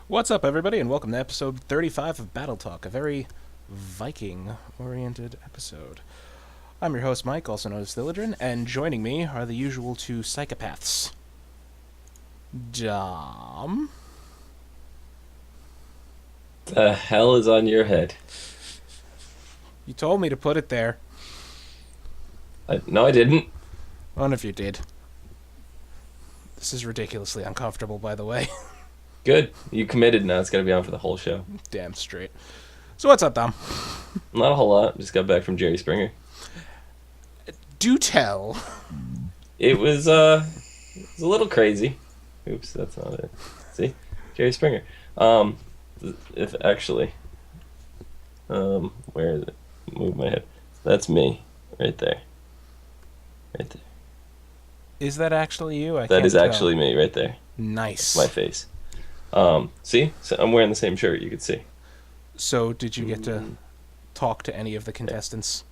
What's up, everybody, and welcome to episode 35 of Battle Talk, a very Viking-oriented episode. I'm your host, Mike, also known as Thilladrin, and joining me are the usual two psychopaths. Dom. The hell is on your head? You told me to put it there. No, I didn't. One of you did. This is ridiculously uncomfortable, by the way. Good. You committed now. It's going to be on for the whole show. Damn straight. So what's up, Dom? Not a whole lot. Just got back from Jerry Springer. Do tell. It was a little crazy. Oops, that's not it. See? Jerry Springer. If actually, where is it? Move my head. That's me. Right there. Right there. Is that actually you? That is actually me right there. Nice. My face. See? So I'm wearing the same shirt, you could see. So, did you get to talk to any of the contestants?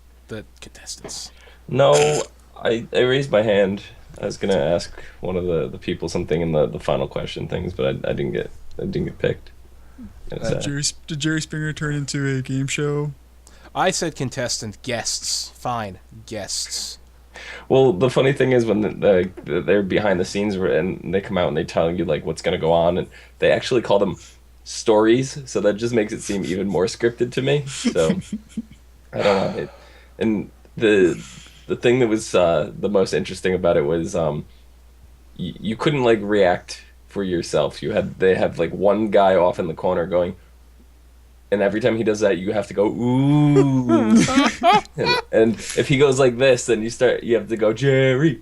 No, I raised my hand. I was gonna ask one of the people something in the final question things, but I didn't get picked. Did Jerry Springer turn into a game show? I said contestant guests. Fine, guests. Well, the funny thing is when they're behind the scenes and they come out and they tell you like what's gonna go on, and they actually call them stories, so that just makes it seem even more scripted to me. So I don't know. And the thing that was the most interesting about it was you couldn't like react for yourself. They have like one guy off in the corner going, and every time he does that, you have to go ooh. and if he goes like this, then you have to go Jerry.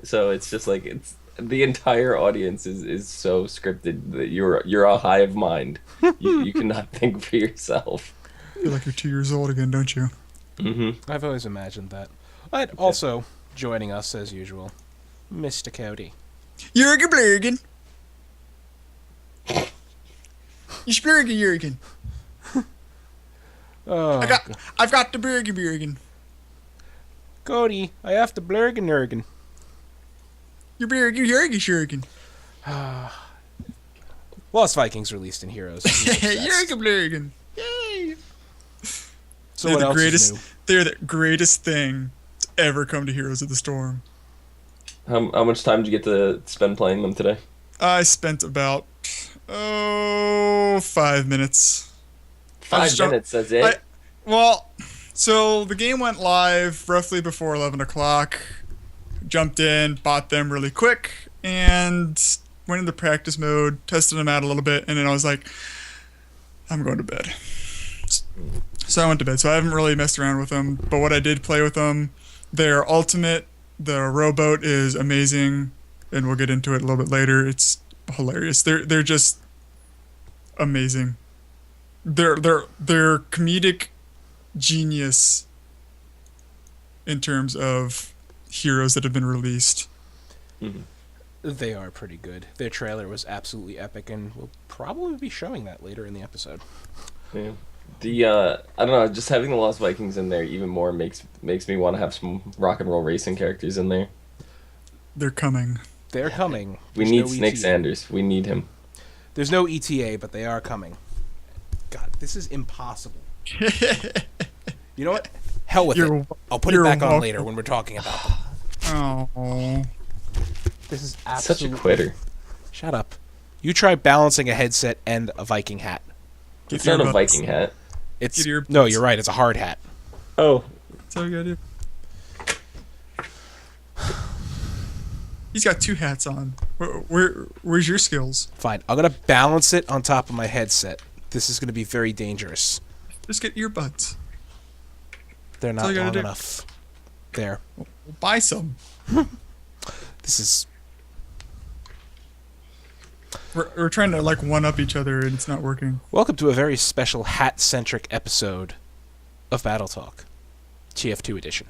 So it's just like the entire audience is so scripted that you're a hive mind. You cannot think for yourself. I feel like you're 2 years old again, don't you? Mm-hmm. I've always imagined that. But also joining us as usual, Mr. Cody. Jurgen Blurgen. You Splurgen, Jurgen. Oh, I've got the Blurgen. Cody, I have to blurgen Jurgen. You're Jurgen. Lost Vikings released in Heroes. Jurgen Blurgen. Yay! So what else is new? They're the greatest thing to ever come to Heroes of the Storm. How much time did you get to spend playing them today? I spent about 5 minutes. 5 minutes, that's it? So the game went live roughly before 11 o'clock. Jumped in, bought them really quick, and went into practice mode, tested them out a little bit, and then I was like, I'm going to bed. So I went to bed. So I haven't really messed around with them, but what I did play with them, their ultimate, the rowboat, is amazing, and we'll get into it a little bit later. It's hilarious. They're just amazing. They're comedic genius in terms of heroes that have been released. Mm-hmm. They are pretty good. Their trailer was absolutely epic, and we'll probably be showing that later in the episode. Yeah. I don't know, just having the Lost Vikings in there even more makes me want to have some rock and roll racing characters in there. They're coming. They're coming. We need Snake Sanders. We need him. There's no ETA, but they are coming. God, this is impossible. You know what? Hell with it. I'll put it back on later when we're talking about them. Oh. This is absolutely... Such a quitter. Shut up. You try balancing a headset and a Viking hat. It's not a Viking hat. No, you're right. It's a hard hat. Oh. That's all you gotta do. He's got two hats on. Where's your skills? Fine. I'm going to balance it on top of my headset. This is going to be very dangerous. Just get earbuds. They're not long enough. There. We'll buy some. This is... We're trying to like one up each other and it's not working. Welcome to a very special hat-centric episode of Battle Talk. TF2 edition.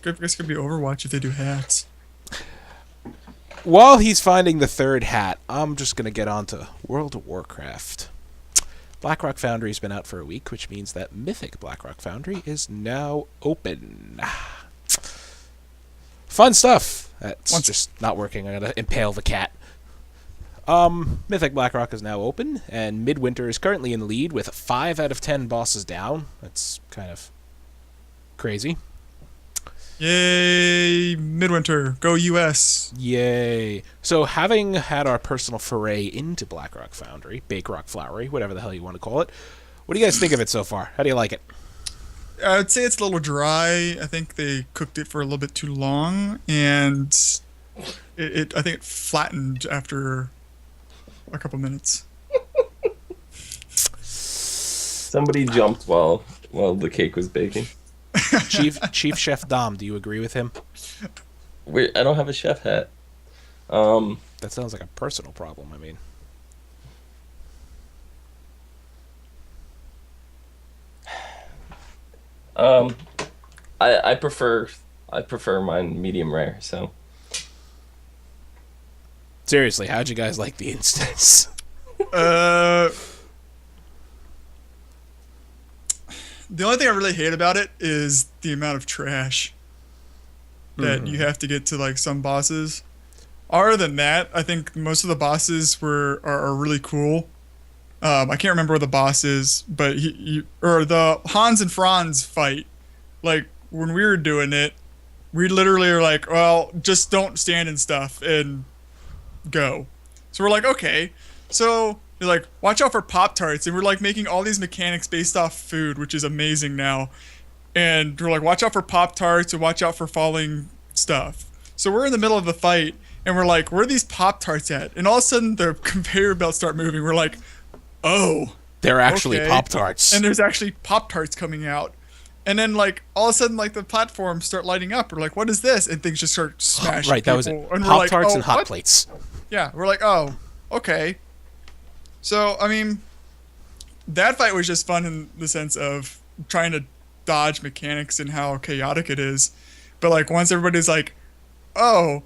I guess it could be Overwatch if they do hats. While he's finding the third hat, I'm just going to get on to World of Warcraft. Blackrock Foundry's been out for a week, which means that Mythic Blackrock Foundry is now open. Fun stuff. That's just not working. I'm going to impale the cat. Mythic Blackrock is now open, and Midwinter is currently in the lead with 5 out of 10 bosses down. That's kind of crazy. Yay, Midwinter. Go US. Yay. So, having had our personal foray into Blackrock Foundry, Bake Rock Flowery, whatever the hell you want to call it, what do you guys think of it so far? How do you like it? I'd say it's a little dry. I think they cooked it for a little bit too long, and I think it flattened after a couple minutes. Somebody jumped while the cake was baking. Chief Chef Dom, do you agree with him? I don't have a chef hat. That sounds like a personal problem. I mean, I prefer mine medium rare. So seriously, how'd you guys like the instance? The only thing I really hate about it is the amount of trash that you have to get to like some bosses. Other than that, I think most of the bosses are really cool. I can't remember what the boss is, but or the Hans and Franz fight. Like when we were doing it, we literally are like, well, just don't stand and stuff and go. So we're like, okay. So they're like, watch out for Pop-Tarts, and we're like making all these mechanics based off food, which is amazing now. And we're like, watch out for Pop-Tarts and watch out for falling stuff. So we're in the middle of the fight, and we're like, where are these Pop-Tarts at? And all of a sudden, the conveyor belts start moving. We're like, oh. They're actually okay. Pop-Tarts. And there's actually Pop-Tarts coming out. And then, like, all of a sudden, like, the platforms start lighting up. We're like, what is this? And things just start smashing Right, that was people. it. And Pop-Tarts we're like, and hot what? plates. Yeah, we're like, oh, okay. So, I mean, that fight was just fun in the sense of trying to dodge mechanics and how chaotic it is. But, like, once everybody's like, oh,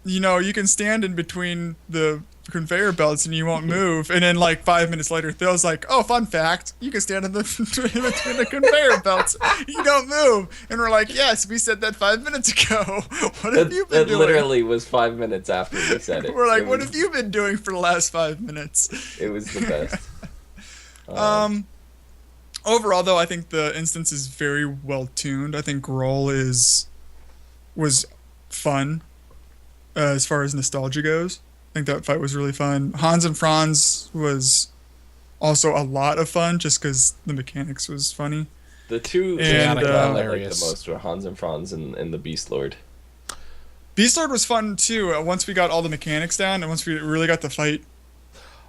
you know, you can stand in between the conveyor belts and you won't move. And then, like, 5 minutes later, Phil's like, oh, fun fact, you can stand in between the conveyor belts. You don't move. And we're like, yes, we said that 5 minutes ago. What have you been doing? That literally was 5 minutes after we said it. We're like, what have you been doing for the last 5 minutes? It was the best. Overall, though, I think the instance is very well tuned. I think Groll was fun as far as nostalgia goes. I think that fight was really fun. Hans and Franz was also a lot of fun just because the mechanics was funny. The two And, that I liked hilarious. the most were Hans and Franz and the Beast Lord. Beast Lord was fun too. Once we got all the mechanics down and once we really got the fight,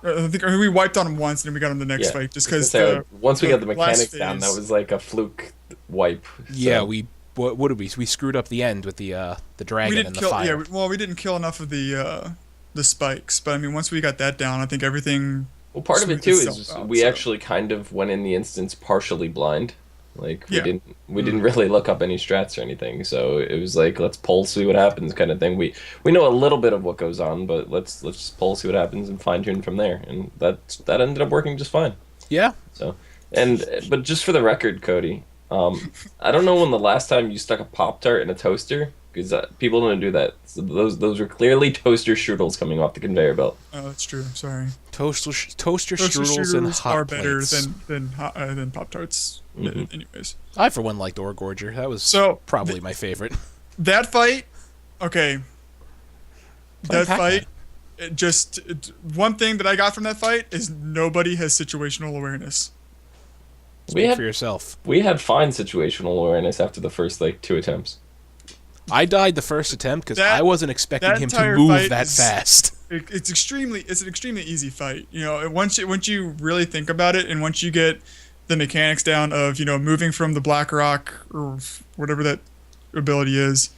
I think we wiped on him once and then we got on the next fight just because once we got the last mechanics down, that phase- was like a fluke wipe. Yeah, So, what did we screwed up the end with the dragon we didn't and the kill. fire. Yeah, we didn't kill enough of the spikes. But I mean, once we got that down, I think everything. well, part of it smoothed too itself is out, we so. actually kind of went in the instance partially blind. Like we Yeah. didn't really look up any strats or anything. So it was like, let's poll, see what happens, kind of thing. We know a little bit of what goes on, but let's just poll, see what happens, and fine tune from there. And that ended up working just fine. Yeah. So, but just for the record, Cody, I don't know when the last time you stuck a Pop-Tart in a toaster, because people don't do that. So those were clearly toaster strudels coming off the conveyor belt. Oh, that's true. Sorry. Toaster Toaster strudels and hot are better plates. than Pop Tarts. Mhm. Anyways, I, for one, liked Borger. That was So, probably my favorite. that fight. Okay. That Pac-Man. fight. One thing that I got from that fight is nobody has situational awareness. Speak for yourself. We had fine situational awareness after the first like 2 attempts. I died the first attempt because That- I wasn't expecting that him to entire move fight that is- fast. It's an extremely easy fight. You know, once you really think about it, and once you get the mechanics down of moving from the Black Rock or whatever that ability is,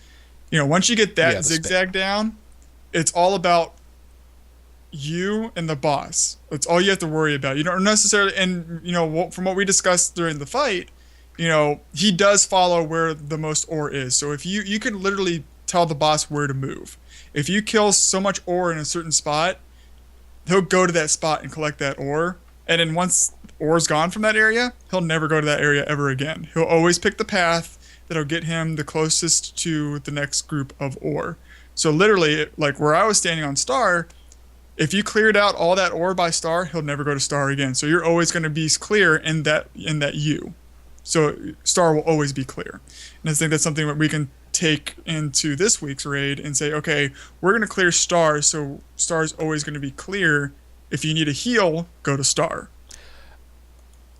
once you get that Yeah, the zigzag down, it's all about you and the boss. That's all you have to worry about. You don't necessarily, and from what we discussed during the fight, he does follow where the most ore is. So if you can literally tell the boss where to move. If you kill so much ore in a certain spot, he'll go to that spot and collect that ore. And then once ore's gone from that area, he'll never go to that area ever again. He'll always pick the path that'll get him the closest to the next group of ore. So literally, like where I was standing on Star, If you cleared out all that ore by star, he'll never go to star again. So you're always going to be clear in that U. So star will always be clear. And I think that's something that we can take into this week's raid and say, okay, we're going to clear star, so star's always going to be clear. If you need a heal, go to star.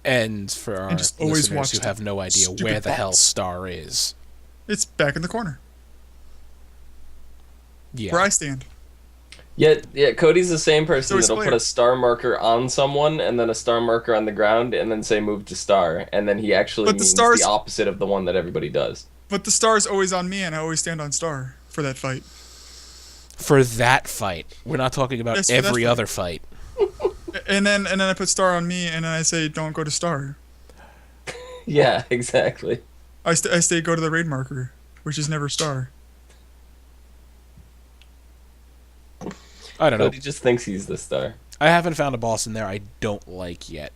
And for our just always listeners watch who have no idea stupid where the hell bots. Star is, It's back in the corner yeah, where I stand. Yeah, Cody's the same person So it's that'll clear. put a star marker on someone and then a star marker on the ground and then say move to star, and then he actually But the means stars- the opposite of the one that everybody does. But the star is always on me, and I always stand on star for that fight. for that fight. We're not talking about Yes, for that every fight. other fight. And then I put star on me, and then I say don't go to star. Yeah, exactly. I stay go to the raid marker, which is never star. I don't know. Cody just thinks he's the star. I haven't found a boss in there I don't like yet.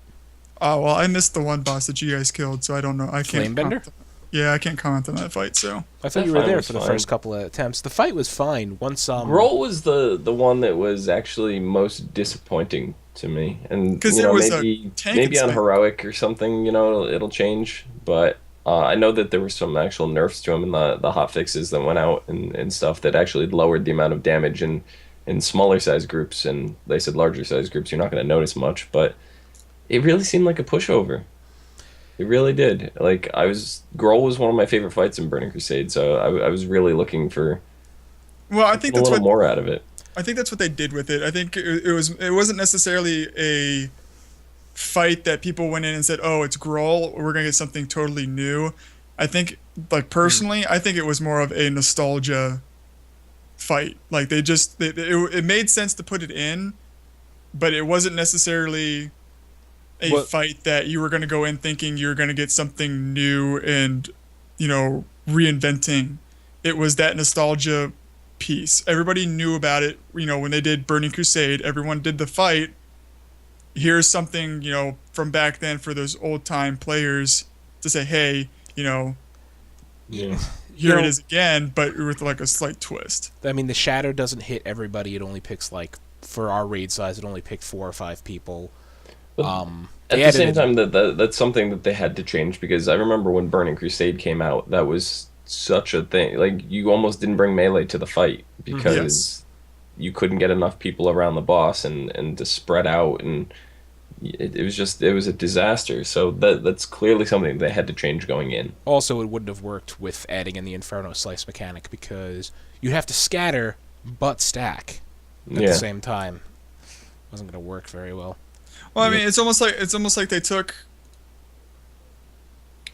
Oh well, I missed the one boss that you guys killed, so I don't know. I can't. Flamebender? comment- Yeah, I can't comment on that fight. So I thought That you were fight there was for the fine. first couple of attempts. The fight was fine. Once Roll was the one that was actually most disappointing to me, and 'Cause you it know, was a maybe tank maybe on inspector. heroic or something, you know, it'll change. But I know that there were some actual nerfs to him in the hot fixes that went out and stuff that actually lowered the amount of damage in smaller size groups, and they said larger size groups you're not going to notice much, but it really seemed like a pushover. It really did. Like Grohl was one of my favorite fights in Burning Crusade, so I was really looking for well, I think a that's little what more out of it. I think that's what they did with it. I think it wasn't necessarily a fight that people went in and said, "Oh, it's Grohl. We're gonna get something totally new." I think, like personally, I think it was more of a nostalgia fight. Like it made sense to put it in, but it wasn't necessarily a What- fight that you were gonna go in thinking you're gonna get something new and, reinventing. It was that nostalgia piece. Everybody knew about it. When they did Burning Crusade, everyone did the fight. Here's something, from back then for those old time players to say, hey, Yeah. here it is again, but with like a slight twist. I mean, the shadow doesn't hit everybody. It only picks, like, for our raid size, it only picked 4 or 5 people. But They At the same added time, that's something that they had to change, because I remember when Burning Crusade came out, that was such a thing. Like, you almost didn't bring melee to the fight because Yes. you couldn't get enough people around the boss and to spread out, and it was a disaster. So that's clearly something they had to change going in. Also, it wouldn't have worked with adding in the Inferno Slice mechanic because you have to scatter but stack at Yeah. the same time. Wasn't going to work very well. Well, I mean, it's almost like they took.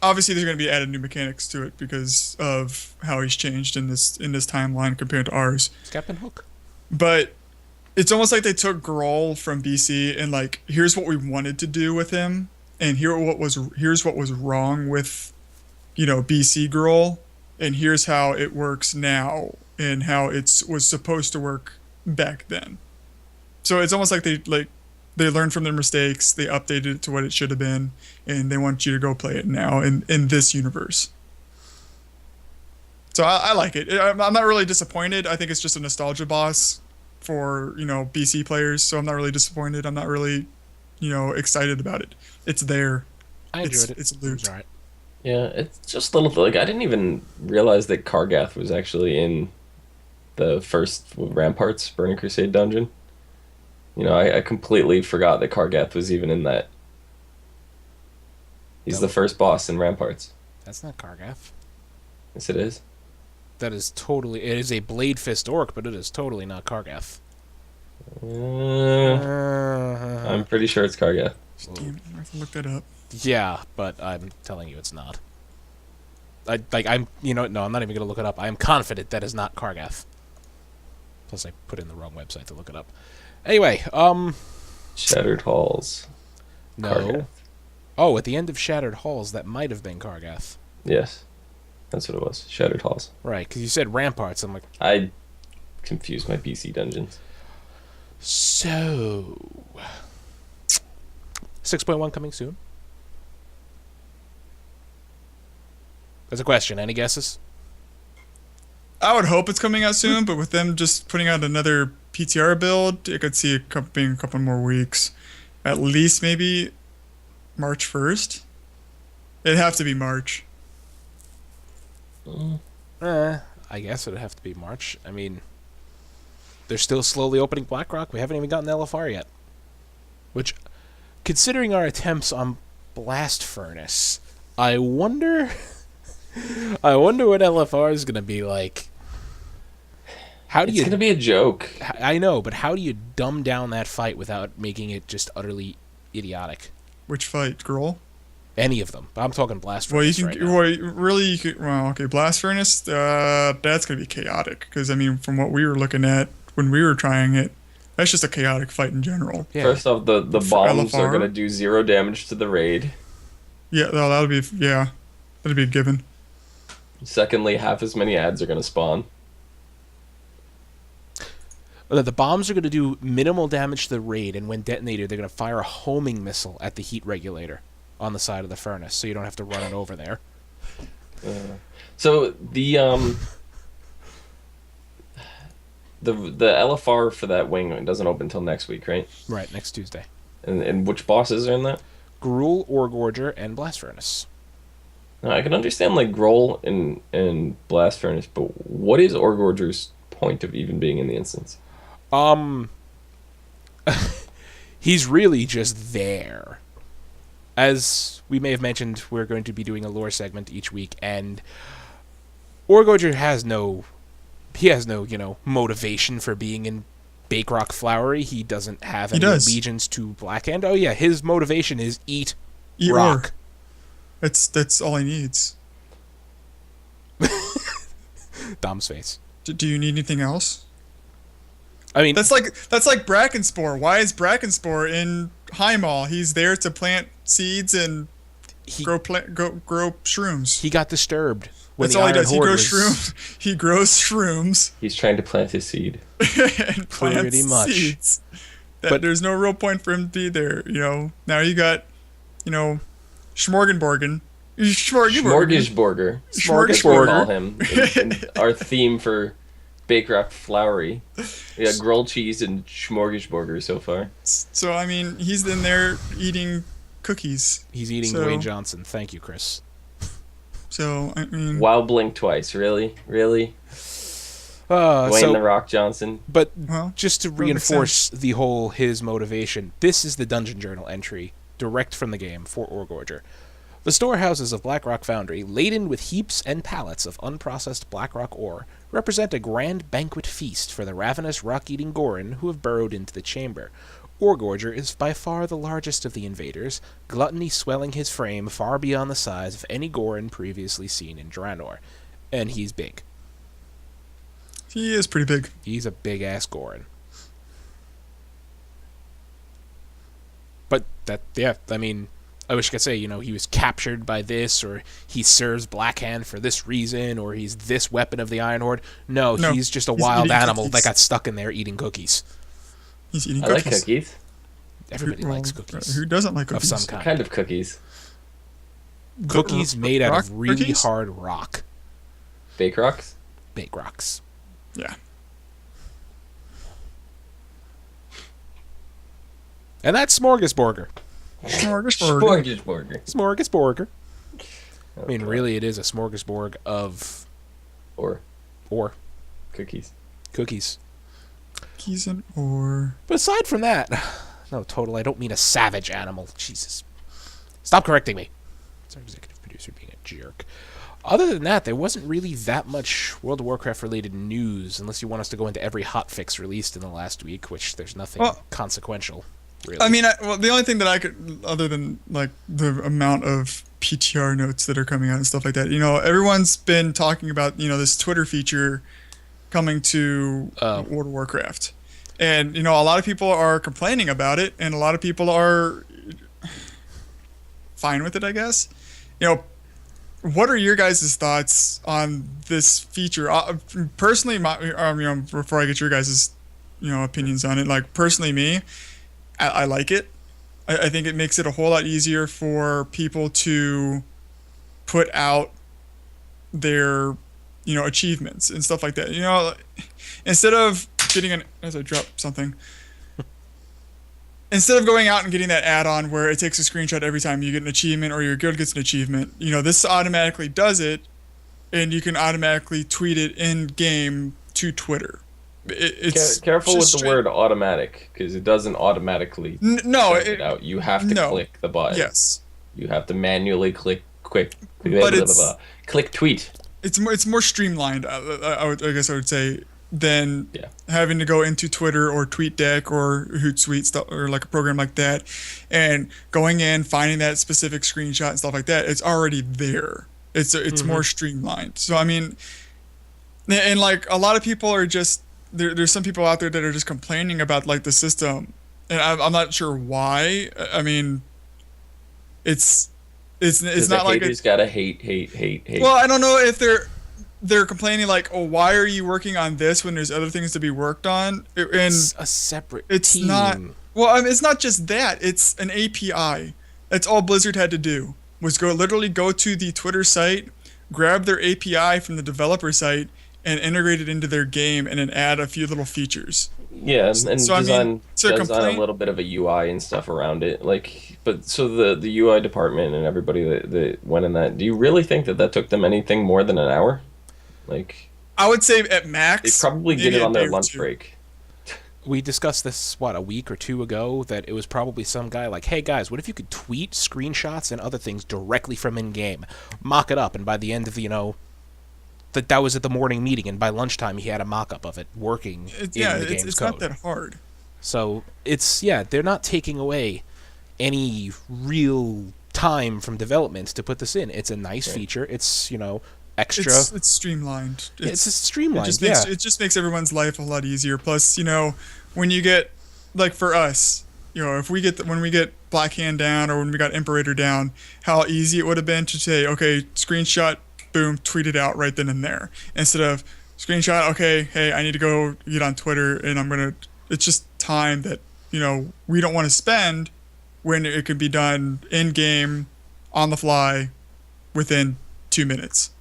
Obviously, there's going to be added new mechanics to it because of how he's changed in this timeline compared to ours. Captain Hook. But it's almost like they took Grohl from BC and like, here's what we wanted to do with him, and here's what was wrong with, BC Grohl, and here's how it works now, and how was supposed to work back then. So it's almost like they learned from their mistakes, they updated it to what it should have been, and they want you to go play it now in this universe. So I like it. I'm not really disappointed. I think it's just a nostalgia boss for, BC players, so I'm not really disappointed. I'm not really, excited about it. It's there. I enjoyed it. It's It loot. was alright. Yeah, it's just little like I didn't even realize that Kargath was actually in the first Ramparts Burning Crusade dungeon. I completely forgot that Kargath was even in that. He's the first boss in Ramparts. That's not Kargath. Yes, it is. That is totally... It is a Blade Fist Orc, but it is totally not Kargath. I'm pretty sure it's Kargath. Damn it, I have to look that up. Yeah, but I'm telling you it's not. No, I'm not even going to look it up. I am confident that is not Kargath. Plus I put in the wrong website to look it up. Anyway, Shattered Halls. no. Kargath. Oh, at the end of Shattered Halls, that might have been Kargath. Yes, that's what it was. Shattered Halls. Right, because you said Ramparts. I'm like, I confused my BC dungeons. so... 6.1 coming soon? That's a question. Any guesses? I would hope it's coming out soon, but with them just putting out another PTR build, I could see it being a couple more weeks. At least maybe March 1st. It'd have to be March. I guess it'd have to be March. I mean, they're still slowly opening BlackRock. We haven't even gotten LFR yet. Which, considering our attempts on Blast Furnace, I wonder what LFR is going to be like. It's going to be a joke. I know, but how do you dumb down that fight without making it just utterly idiotic? Which fight? Gruul? Any of them. I'm talking Blast Well, Furnace you right can. now. Well, really, you could. Well, okay, Blast Furnace. That's gonna be chaotic because I mean, from what we were looking at when we were trying it, that's just a chaotic fight in general. Yeah. First off, the bombs LFR? are going to do 0 damage to the raid. Yeah, that'll be. Yeah, that'll be a given. Secondly, half as many ads are going to spawn. The bombs are going to do minimal damage to the raid, and when detonated, they're going to fire a homing missile at the heat regulator on the side of the furnace, so you don't have to run it over there. So the LFR for that wing doesn't open until next week, right? Right, next Tuesday. And which bosses are in that? Gruul, Borger, and Blast Furnace. Now, I can understand like Groll and Blast Furnace, but what is Orgorger's point of even being in the instance? He's really just there. As we may have mentioned, we're going to be doing a lore segment each week, and Orgorger has no, motivation for being in Bake Rock Flowery. He doesn't have any allegiance to Blackhand. Oh yeah, his motivation is eat rock. Ore. That's all he needs. Dom's face. Do you need anything else? I mean, that's like Brackenspore. Why is Brackenspore in Highmall? He's there to plant seeds and grow shrooms. He got disturbed when that's the all he Iron does. Horde He grows shrooms. He grows shrooms. He's trying to plant his seed. And plants Pretty much. seeds. But there's no real point for him to be there. Now you got, Schmorgenborgen. Smorgish Borger. Smorgish We Borger. call him in our theme for Bake Rock Flowery. We got grilled cheese and Smorgasburger so far. So, I mean, he's in there eating cookies. He's eating Dwayne Johnson. Thank you, Chris. So, I mean... Wow, blink twice. Really? Dwayne The Rock Johnson. But just to reinforce the whole his motivation, this is the Dungeon Journal entry, direct from the game, for Orgorger. The storehouses of Blackrock Foundry, laden with heaps and pallets of unprocessed Blackrock ore, represent a grand banquet feast for the ravenous rock-eating Gorin who have burrowed into the chamber. Orgorger is by far the largest of the invaders, gluttony swelling his frame far beyond the size of any Gorin previously seen in Draenor. And he's big. He is pretty big. He's a big-ass Gorin. But I wish I could say, he was captured by this, or he serves Blackhand for this reason, or he's this weapon of the Iron Horde. No, he's just a wild animal that got stuck in there eating cookies. He's eating cookies. cookies. I like cookies. Everybody likes cookies. Who doesn't like cookies? Of some kind. What kind of cookies? Cookies made out of really cookies? hard rock. Bake Rocks? Bake rocks. Yeah. And that's Smorgasburger. Smorgasburger. Smorgasburger. I mean, really, it is a smorgasbord of... Or cookies. Cookies and ore. But aside from that... No, total, I don't mean a savage animal. Jesus. Stop correcting me. It's our executive producer being a jerk. Other than that, there wasn't really that much World of Warcraft-related news, unless you want us to go into every hotfix released in the last week, which there's nothing consequential. Really. I mean, the only thing that I could, other than like the amount of PTR notes that are coming out and stuff like that, everyone's been talking about, this Twitter feature coming to World of Warcraft. And, a lot of people are complaining about it, and a lot of people are fine with it, I guess. What are your guys' thoughts on this feature? Personally, before I get your guys' opinions on it, like personally me, I like it. I think it makes it a whole lot easier for people to put out their, achievements and stuff like that. Instead of getting an as I drop something. Instead of going out and getting that add-on where it takes a screenshot every time you get an achievement or your guild gets an achievement, this automatically does it, and you can automatically tweet it in game to Twitter. It's careful with the word automatic, because it doesn't automatically no send it out. You have to click the button. Yes. You have to manually click but click tweet. It's more streamlined, I guess I would say, than having to go into Twitter or TweetDeck or Hootsuite stuff or like a program like that and going in, finding that specific screenshot and stuff like that. It's already there. It's more streamlined. So I mean, and like a lot of people are just there's some people out there that are just complaining about like the system, and I'm not sure why. I mean, it's not like haters gotta hate. Well, I don't know if they're complaining like, oh, why are you working on this when there's other things to be worked on? And it's a separate team. Not. Well, I mean, it's not just that. It's an API. That's all Blizzard had to do was literally go to the Twitter site, grab their API from the developer site, and integrate it into their game, and then add a few little features. Yeah, and design a little bit of a UI and stuff around it. But so the UI department and everybody that went in that, do you really think that took them anything more than an hour? I would say at max, they probably did it on their lunch break. We discussed this, a week or two ago, that it was probably some guy like, hey guys, what if you could tweet screenshots and other things directly from in-game, mock it up, and by the end of, that was at the morning meeting, and by lunchtime he had a mock-up of it working in the game's code. It's not that hard. So, they're not taking away any real time from development to put this in. It's a nice feature. It's, extra. It's streamlined. It's streamlined. It just makes everyone's life a lot easier. Plus, when you get, like for us, if we get when we get Black Hand down or when we got Imperator down, how easy it would have been to say, okay, screenshot, boom, tweet it out right then and there, instead of screenshot, okay, hey, I need to go get on Twitter and it's just time that we don't want to spend when it could be done in game, on the fly, within 2 minutes.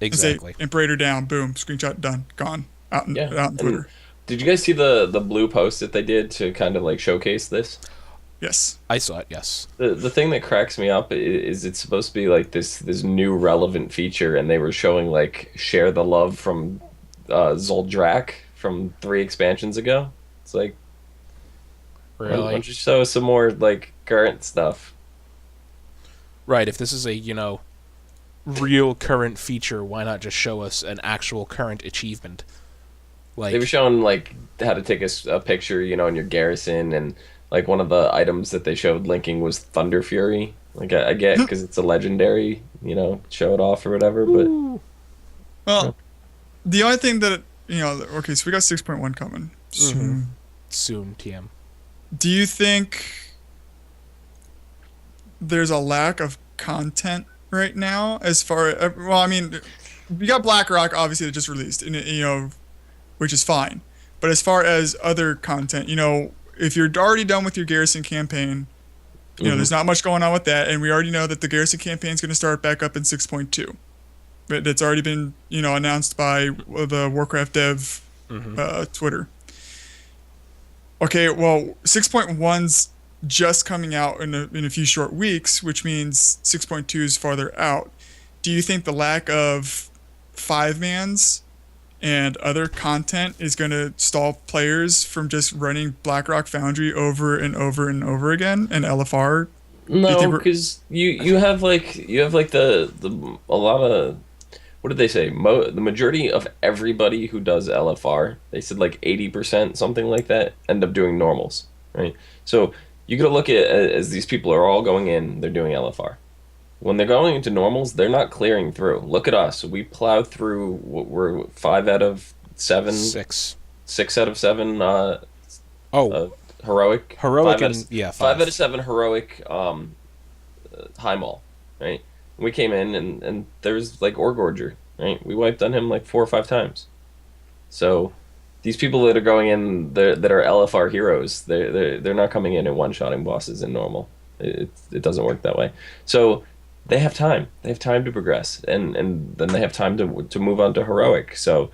Exactly. Say, Imperator down, boom, screenshot done, gone, out in Twitter. Did you guys see the blue post that they did to kind of showcase this? Yes. I saw it, yes. The thing that cracks me up is it's supposed to be this new relevant feature, and they were showing Share the Love from Zoldrak from 3 expansions ago. It's like, really? Why don't you show some more current stuff? Right, if this is a, real current feature, why not just show us an actual current achievement? They were showing how to take a picture, in your garrison, and one of the items that they showed linking was Thunder Fury. I get because it's a legendary, show it off or whatever, but well, the only thing that okay, so we got 6.1 coming soon. Soon, TM. Do you think there's a lack of content right now as far as, well, I mean, we got BlackRock obviously that just released, and which is fine, but as far as other content, if you're already done with your Garrison campaign, there's not much going on with that, and we already know that the Garrison campaign is going to start back up in 6.2. But that's already been announced by the Warcraft dev Twitter. Okay, well, 6.1's just coming out in a few short weeks, which means 6.2 is farther out. Do you think the lack of 5-mans and other content is going to stall players from just running BlackRock Foundry over and over and over again and LFR? No, because you have the a lot of, what did they say? The majority of everybody who does LFR, they said 80%, something like that, end up doing normals, right? So you got to look at, as these people are all going in, they're doing LFR. When they're going into normals, they're not clearing through. Look at us. We plowed through, we're 5 out of 7. 6. 6 out of 7 heroic. Heroic 5 out of 7 heroic high mall, right? We came in and there's Orgorger, right? We wiped on him 4 or 5 times. So these people that are going in that are LFR heroes, they're not coming in and one-shotting bosses in normal. It doesn't work that way. So they have time. They have time to progress, and then they have time to move on to heroic. So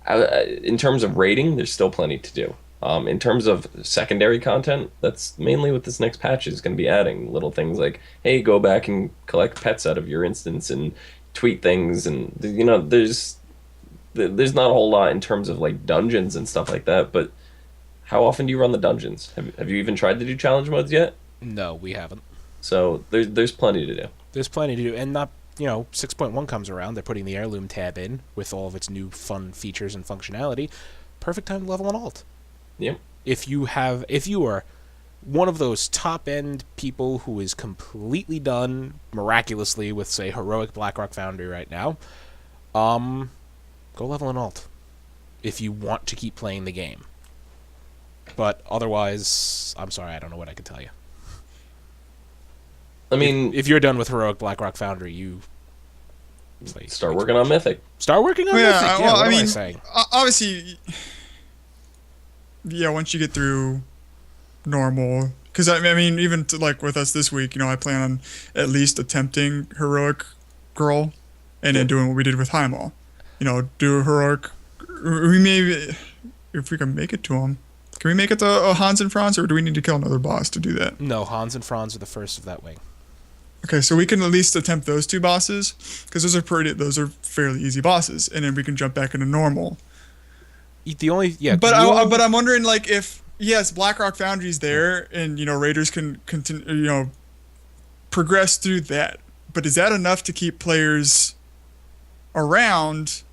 In terms of rating, there's still plenty to do. In terms of secondary content, that's mainly what this next patch is going to be adding. Little things like, hey, go back and collect pets out of your instance and tweet things, and there's not a whole lot in terms of like dungeons and stuff like that. But how often do you run the dungeons? Have you even tried to do challenge modes yet? No, we haven't. So there's plenty to do. There's plenty to do, and not 6.1 comes around. They're putting the heirloom tab in with all of its new fun features and functionality. Perfect time to level an alt. Yep. If you are one of those top end people who is completely done miraculously with, say, heroic Blackrock Foundry right now, go level an alt if you want to keep playing the game. But otherwise, I'm sorry, I don't know what I can tell you. I mean, if you're done with heroic Blackrock Foundry, you start working on Mythic. Start working on Mythic. Yeah, well, what am I saying? Obviously, yeah. Once you get through normal, because I mean, even like with us this week, I plan on at least attempting heroic girl, and then doing what we did with Heimal. Do a heroic. We maybe, if we can make it to him. Can we make it to Hans and Franz, or do we need to kill another boss to do that? No, Hans and Franz are the first of that wing. Okay, so we can at least attempt those two bosses, because those are fairly easy bosses, and then we can jump back into normal. But I'm wondering, like, if Blackrock Foundry's there, and Raiders can continue, progress through that. But is that enough to keep players around,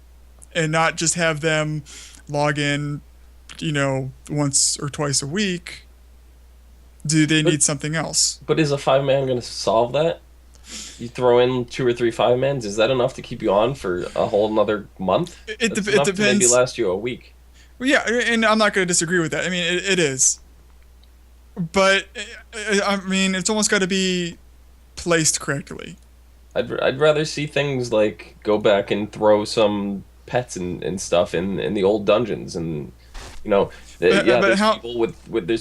and not just have them log in, once or twice a week? Do they need something else? But is a 5-man going to solve that? You throw in 2 or 3 5-mans, is that enough to keep you on for a whole another month? It depends. To maybe last you a week. Well, yeah, and I'm not going to disagree with that. I mean, it is. But, I mean, it's almost got to be placed correctly. I'd rather see things like go back and throw some pets and stuff in the old dungeons, and there's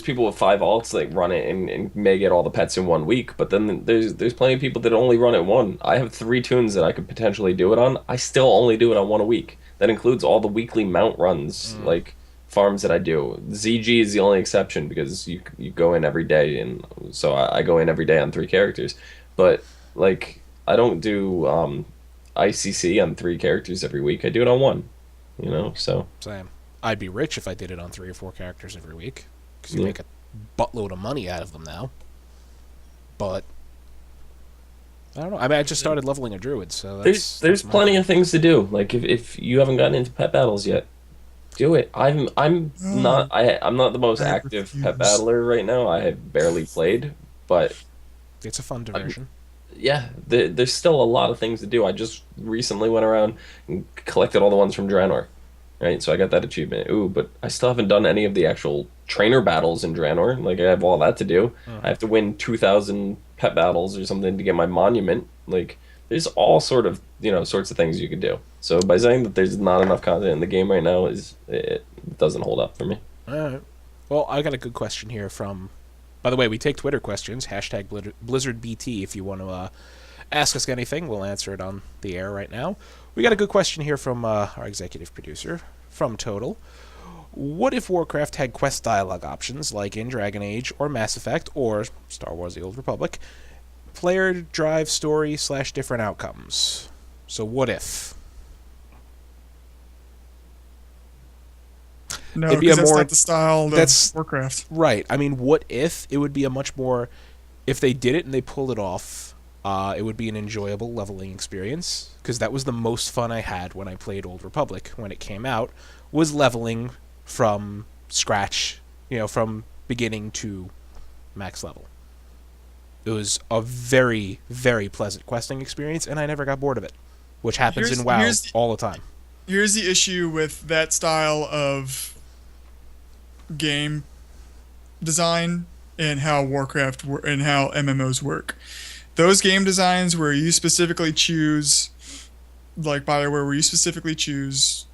people with 5 alts that run it and may get all the pets in 1 week, but then there's plenty of people that only run it 1. I have 3 tunes that I could potentially do it on. I still only do it on 1 a week. That includes all the weekly mount runs, like farms that I do. ZG is the only exception because you go in every day, and so I go in every day on 3 characters. But like I don't do ICC on 3 characters every week. I do it on 1. So same. I'd be rich if I did it on 3 or 4 characters every week, because you make a buttload of money out of them now. But I don't know. I mean, I just started leveling a druid, so there's plenty of things to do. Like if you haven't gotten into pet battles yet, do it. I'm not the most active pet battler right now. I have barely played, but it's a fun diversion. There's still a lot of things to do. I just recently went around and collected all the ones from Draenor. Right, so I got that achievement. Ooh, but I still haven't done any of the actual trainer battles in Draenor. Like, I have all that to do. I have to win 2,000 pet battles or something to get my monument. Like, there's all sorts of things you could do. So by saying that there's not enough content in the game right now, it doesn't hold up for me. All right. Well, I got a good question here from... By the way, we take Twitter questions, #BlizzardBT, if you want to ask us anything. We'll answer it on the air right now. We got a good question here from our executive producer, from Total. What if Warcraft had quest dialogue options, like in Dragon Age or Mass Effect or Star Wars The Old Republic? Player drive story / different outcomes. So what if? No, because that's not the style of Warcraft. Right. I mean, what if it would be a much more... If they did it and they pulled it off... it would be an enjoyable leveling experience, because that was the most fun I had when I played Old Republic when it came out, was leveling from scratch, from beginning to max level. It was a very, very pleasant questing experience, and I never got bored of it, which happens in WoW all the time. Here's the issue with that style of game design and how Warcraft and how MMOs work. Those game designs where you specifically choose, like BioWare, where you specifically choose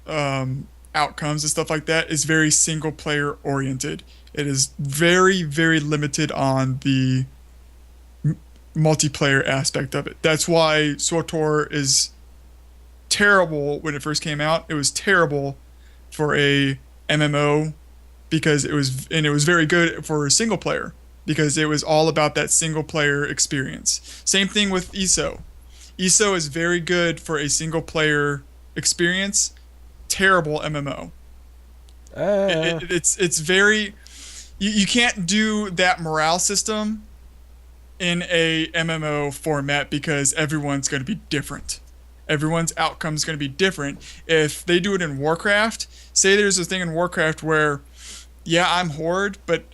outcomes and stuff like that, is very single player oriented. It is very, very limited on the multiplayer aspect of it. That's why SWTOR is terrible when it first came out. It was terrible for a MMO because it was very good for single player because it was all about that single player experience. Same thing with ESO. ESO is very good for a single player experience. Terrible MMO. It's very you can't do that morale system in a MMO format because everyone's going to be different. Everyone's outcome is going to be different. If they do it in Warcraft, say there's a thing in Warcraft where, yeah, I'm Horde, but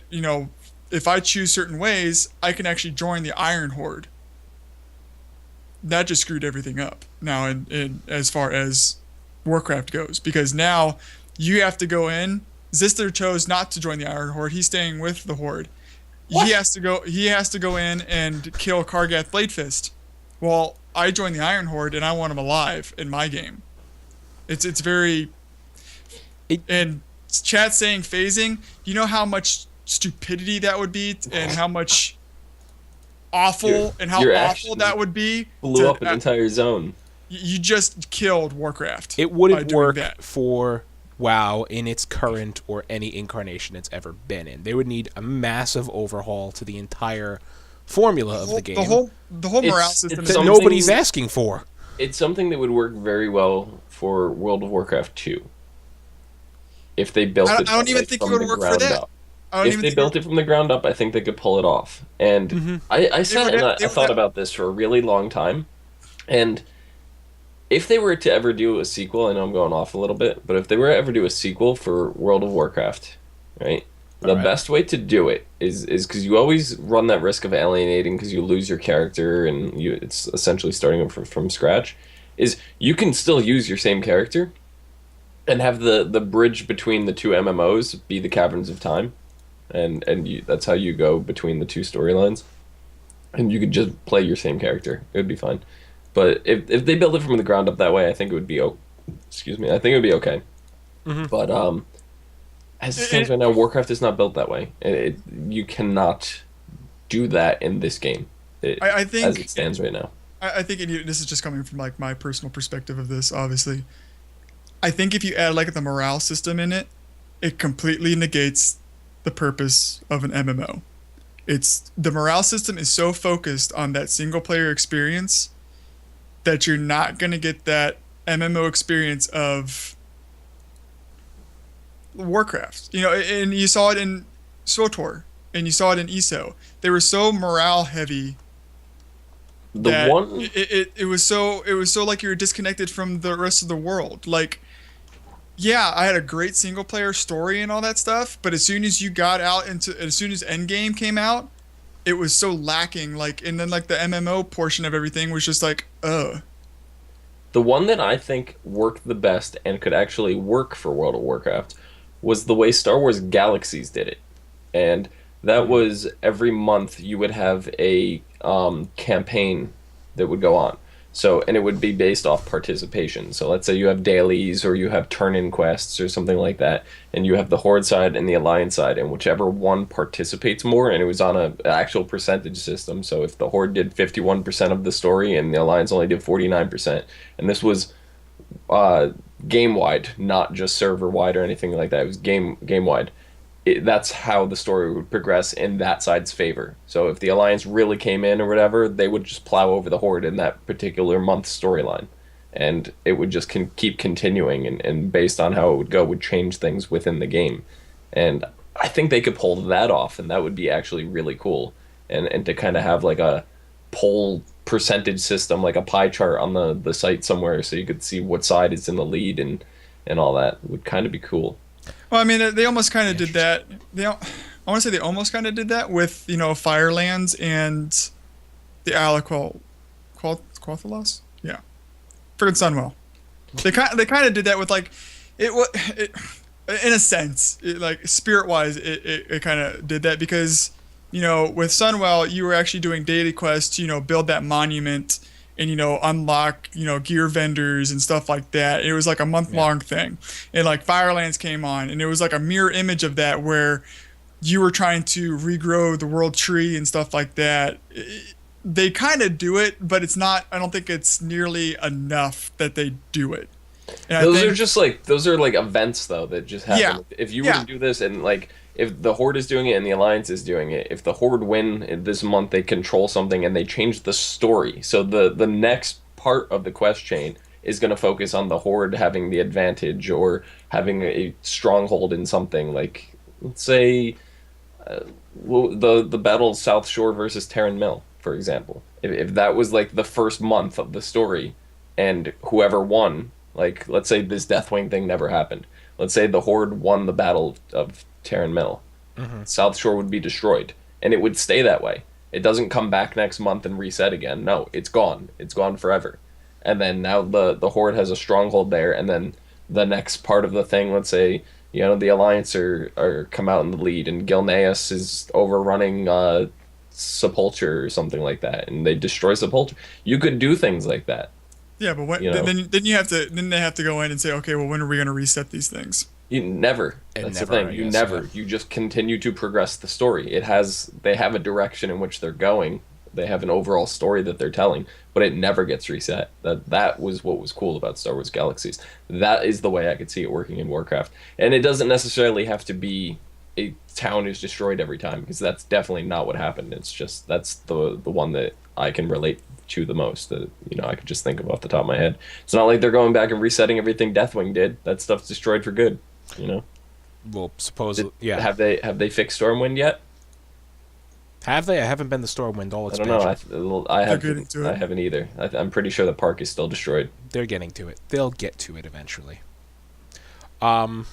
if I choose certain ways, I can actually join the Iron Horde. That just screwed everything up now in as far as Warcraft goes, because now you have to go in. Zister chose not to join the Iron Horde. He's staying with the Horde. What? He has to go in and kill Kargath Bladefist. Well, I joined the Iron Horde and I want him alive in my game. It's very and chat saying phasing. You know how much stupidity that would be and how much awful that would be. Blew up an entire zone. You just killed Warcraft. It wouldn't work for WoW in its current or any incarnation it's ever been in. They would need a massive overhaul to the entire formula of the game. The whole morale system that nobody's asking for. It's something that would work very well for World of Warcraft 2. If they built it, I don't even think it would work for that. If they built it from the ground up, I think they could pull it off. And I thought about this for a really long time. And if they were to ever do a sequel, I know I'm going off a little bit, but if they were to ever do a sequel for World of Warcraft, right? The best way to do it is because you always run that risk of alienating because you lose your character and it's essentially starting over from scratch, is you can still use your same character and have the bridge between the two MMOs be the Caverns of Time. And that's how you go between the two storylines. And you could just play your same character. It would be fine. But if they build it from the ground up that way, I think it would be I think it would be okay. Mm-hmm. But as it stands right now, Warcraft is not built that way. You cannot do that in this game. I think as it stands right now. I think this is just coming from like my personal perspective of this. Obviously, I think if you add like the morale system in it, it completely negates the purpose of an MMO. The morale system is so focused on that single player experience that you're not going to get that MMO experience of Warcraft. And you saw it in SWTOR and you saw it in ESO. They were so morale heavy that it was so like you were disconnected from the rest of the world. Like, yeah, I had a great single player story and all that stuff, but as soon as Endgame came out, it was so lacking. Like, and then like the MMO portion of everything was just like, The one that I think worked the best and could actually work for World of Warcraft was the way Star Wars Galaxies did it. And that was every month you would have a campaign that would go on. And it would be based off participation. So let's say you have dailies or you have turn-in quests or something like that, and you have the Horde side and the Alliance side, and whichever one participates more, and it was on an actual percentage system. So if the Horde did 51% of the story and the Alliance only did 49%, and this was game-wide, not just server-wide or anything like that, it was game-wide. That's how the story would progress in that side's favor. So if the Alliance really came in or whatever, they would just plow over the Horde in that particular month's storyline. And it would just keep continuing, and based on how it would go, would change things within the game. And I think they could pull that off, and that would be actually really cool. And to kind of have like a poll percentage system, like a pie chart on the site somewhere, so you could see what side is in the lead and all that would kind of be cool. Well, I mean, they almost kind of did that. I want to say they almost kind of did that with, Firelands and the Isle of Quathalos? Yeah. Friggin' Sunwell. They kind of did that with, like, it in a sense, like, spirit-wise, it kind of did that because, with Sunwell, you were actually doing daily quests, build that monument and, unlock, gear vendors and stuff like that. It was like a month-long thing. And, like, Firelands came on, and it was like a mirror image of that where you were trying to regrow the world tree and stuff like that. They kind of do it, but it's not, I don't think it's nearly enough that they do it. And I Those think, are just like those are like events though that just happen. yeah, If you were yeah, to do this and like if the Horde is doing it and the Alliance is doing it, if the Horde win this month, they control something and they change the story. So the next part of the quest chain is going to focus on the Horde having the advantage or having a stronghold in something. Like let's say the battle of South Shore versus Terran Mill, for example. If that was like the first month of the story, and whoever won, like let's say this Deathwing thing never happened. Let's say the Horde won the battle of Terran Mill. South Shore would be destroyed, and it would stay that way. It doesn't come back next month and reset again. No, it's gone. It's gone forever. And then now the Horde has a stronghold there, and then the next part of the thing, let's say, the Alliance are come out in the lead, and Gilneas is overrunning Sepulture or something like that, and they destroy Sepulture. You could do things like that. yeah. But when, You know? then they have to go in and say, okay, well, when are we going to reset these things? You never. It That's never, the I thing. You guess, never. yeah. You just continue to progress the story. They have a direction in which they're going. They have an overall story that they're telling, but it never gets reset. That was what was cool about Star Wars Galaxies. That is the way I could see it working in Warcraft. And it doesn't necessarily have to be a town is destroyed every time, because that's definitely not what happened. It's just that's the one that I can relate to the most, that I could just think of off the top of my head. It's not like they're going back and resetting everything Deathwing did. That stuff's destroyed for good. Well, supposedly, yeah. Have they fixed Stormwind yet? Have they? I haven't been to Stormwind all I don't expansion. know. They're getting to it. I haven't either. I'm pretty sure the park is still destroyed. They're getting to it. They'll get to it eventually. So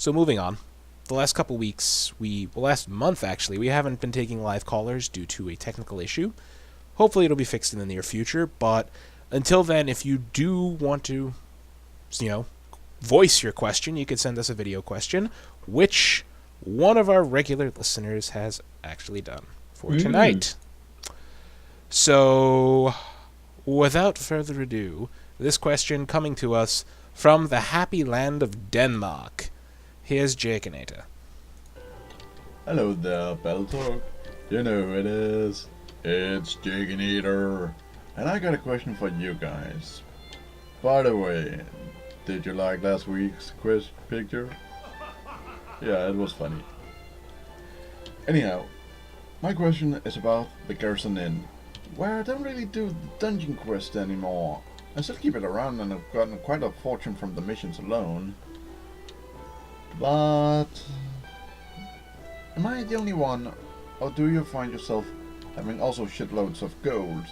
moving on. The last couple weeks, last month actually, we haven't been taking live callers due to a technical issue. Hopefully it'll be fixed in the near future, but until then, if you do want to, voice your question, you could send us a video question, which one of our regular listeners has actually done for tonight. So, without further ado, this question coming to us from the happy land of Denmark. Here's Jake and Eta. Hello there, Beltalk. You know who it is. It's Jake and Eater. And I got a question for you guys. By the way, did you like last week's quiz picture? Yeah, it was funny. Anyhow, my question is about the Garrison Inn, where I don't really do dungeon quest anymore. I still keep it around and I've gotten quite a fortune from the missions alone. But am I the only one, or do you find yourself having also shitloads of gold?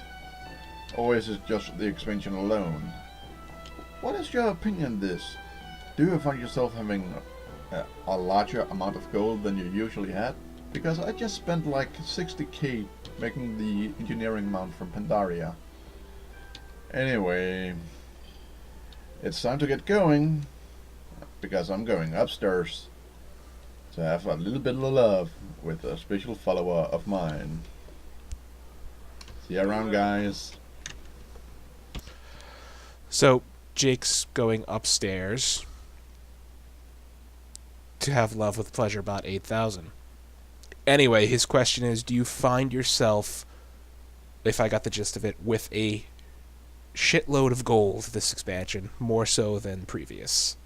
Or is it just the expansion alone? What is your opinion on this? Do you find yourself having a larger amount of gold than you usually had? Because I just spent like 60k making the engineering mount from Pandaria. Anyway, it's time to get going, because I'm going upstairs to have a little bit of love with a special follower of mine. See you around, guys. So, Jake's going upstairs to have love with pleasure bot 8000. Anyway, his question is, do you find yourself, if I got the gist of it, with a shitload of gold this expansion, more so than previous?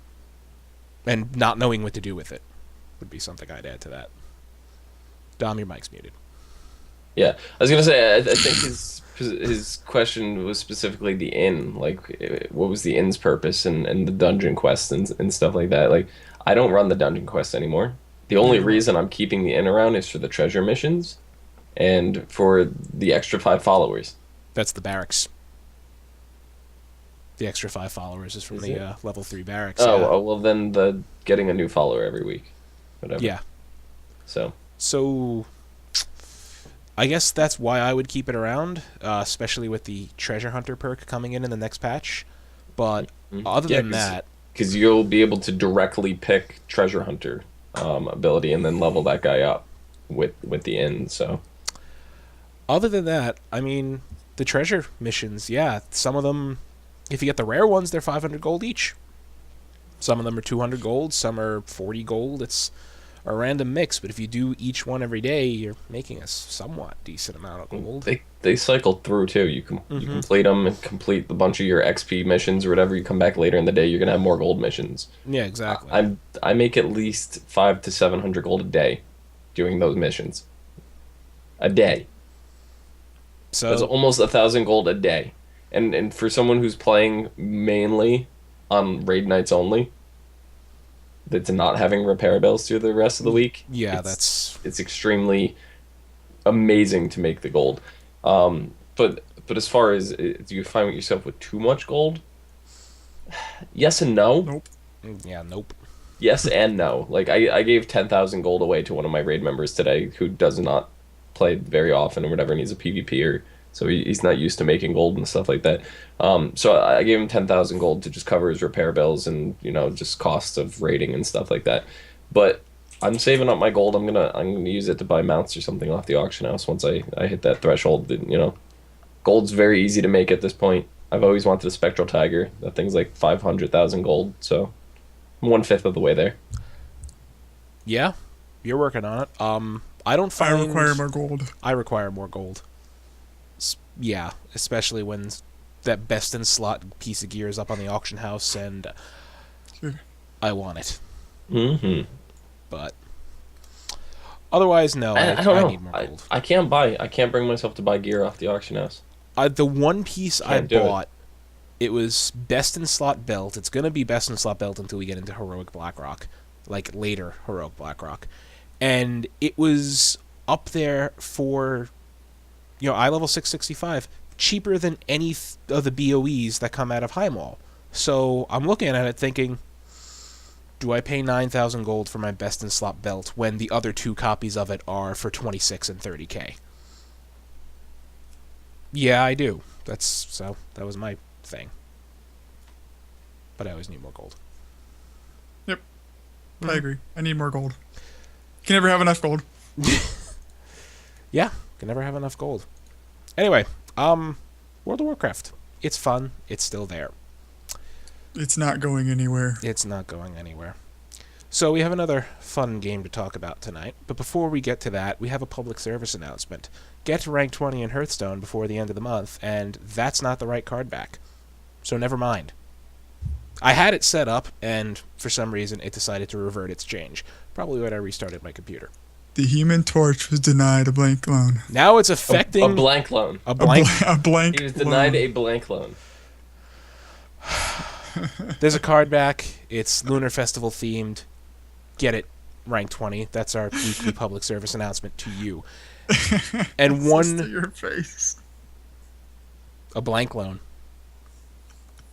And not knowing what to do with it would be something I'd add to that. Dom, your mic's muted. Yeah, I was gonna say I think his question was specifically the inn, like what was the inn's purpose and the dungeon quests and stuff like that. Like I don't run the dungeon quest anymore. The only reason I'm keeping the inn around is for the treasure missions and for the extra 5 followers. That's the barracks. The extra 5 followers is from the level 3 barracks. Oh, yeah. well then the getting a new follower every week. Whatever. Yeah. So I guess that's why I would keep it around, especially with the treasure hunter perk coming in the next patch. But other than that, because you'll be able to directly pick treasure hunter ability and then level that guy up with the inn. So other than that, I mean, the treasure missions, yeah, some of them, if you get the rare ones, they're 500 gold each. Some of them are 200 gold, some are 40 gold. It's a random mix, but if you do each one every day, you're making a somewhat decent amount of gold. They cycle through too. You complete them and complete a bunch of your XP missions or whatever. You come back later in the day, you're gonna have more gold missions. Yeah, exactly. I make at least 500 to 700 gold a day doing those missions. A day. So That's almost 1,000 gold a day. And for someone who's playing mainly on raid nights only, that's not having repair bills through the rest of the week. yeah, it's extremely amazing to make the gold. But as far as do you find yourself with too much gold? Yes and no. Nope. yeah, nope. Yes and no. Like I gave 10,000 gold away to one of my raid members today who does not play very often or whatever, and he's a PvPer, so he's not used to making gold and stuff like that. So I gave him 10,000 gold to just cover his repair bills and just costs of raiding and stuff like that. But I'm saving up my gold. I'm gonna use it to buy mounts or something off the auction house once I hit that threshold. Gold's very easy to make at this point. I've always wanted a spectral tiger. That thing's like 500,000 gold, so I'm 1/5 of the way there. Yeah, you're working on it. I don't find... I require more gold. I require more gold. Yeah, especially when that best in slot piece of gear is up on the auction house, and I want it. Mm-hmm. But otherwise, no. I don't know. need more gold. I can't bring myself to buy gear off the auction house. The one piece I Can't do it. bought, it was best in slot belt. It's gonna be best in slot belt until we get into heroic Blackrock, like later heroic Blackrock, and it was up there for, eye level 665, cheaper than any of the BOEs that come out of High Mall. So I'm looking at it thinking, do I pay 9,000 gold for my best in slot belt when the other two copies of it are for 26 and 30k? Yeah, I do. That was my thing. But I always need more gold. I agree. I need more gold. You can never have enough gold. Yeah, can never have enough gold. Anyway, World of Warcraft. It's fun. It's still there. It's not going anywhere. It's not going anywhere. So we have another fun game to talk about tonight. But before we get to that, we have a public service announcement. Get to rank 20 in Hearthstone before the end of the month, and that's not the right card back. So never mind. I had it set up, and for some reason it decided to revert its change. Probably when I restarted my computer. The Human Torch was denied a blank loan. Now it's affecting... A blank loan. A blank... A blank He was denied loan. a blank loan. There's a card back. It's Lunar Festival themed. Get it. Rank 20. That's our weekly public service announcement to you. And It's to your face. a blank loan.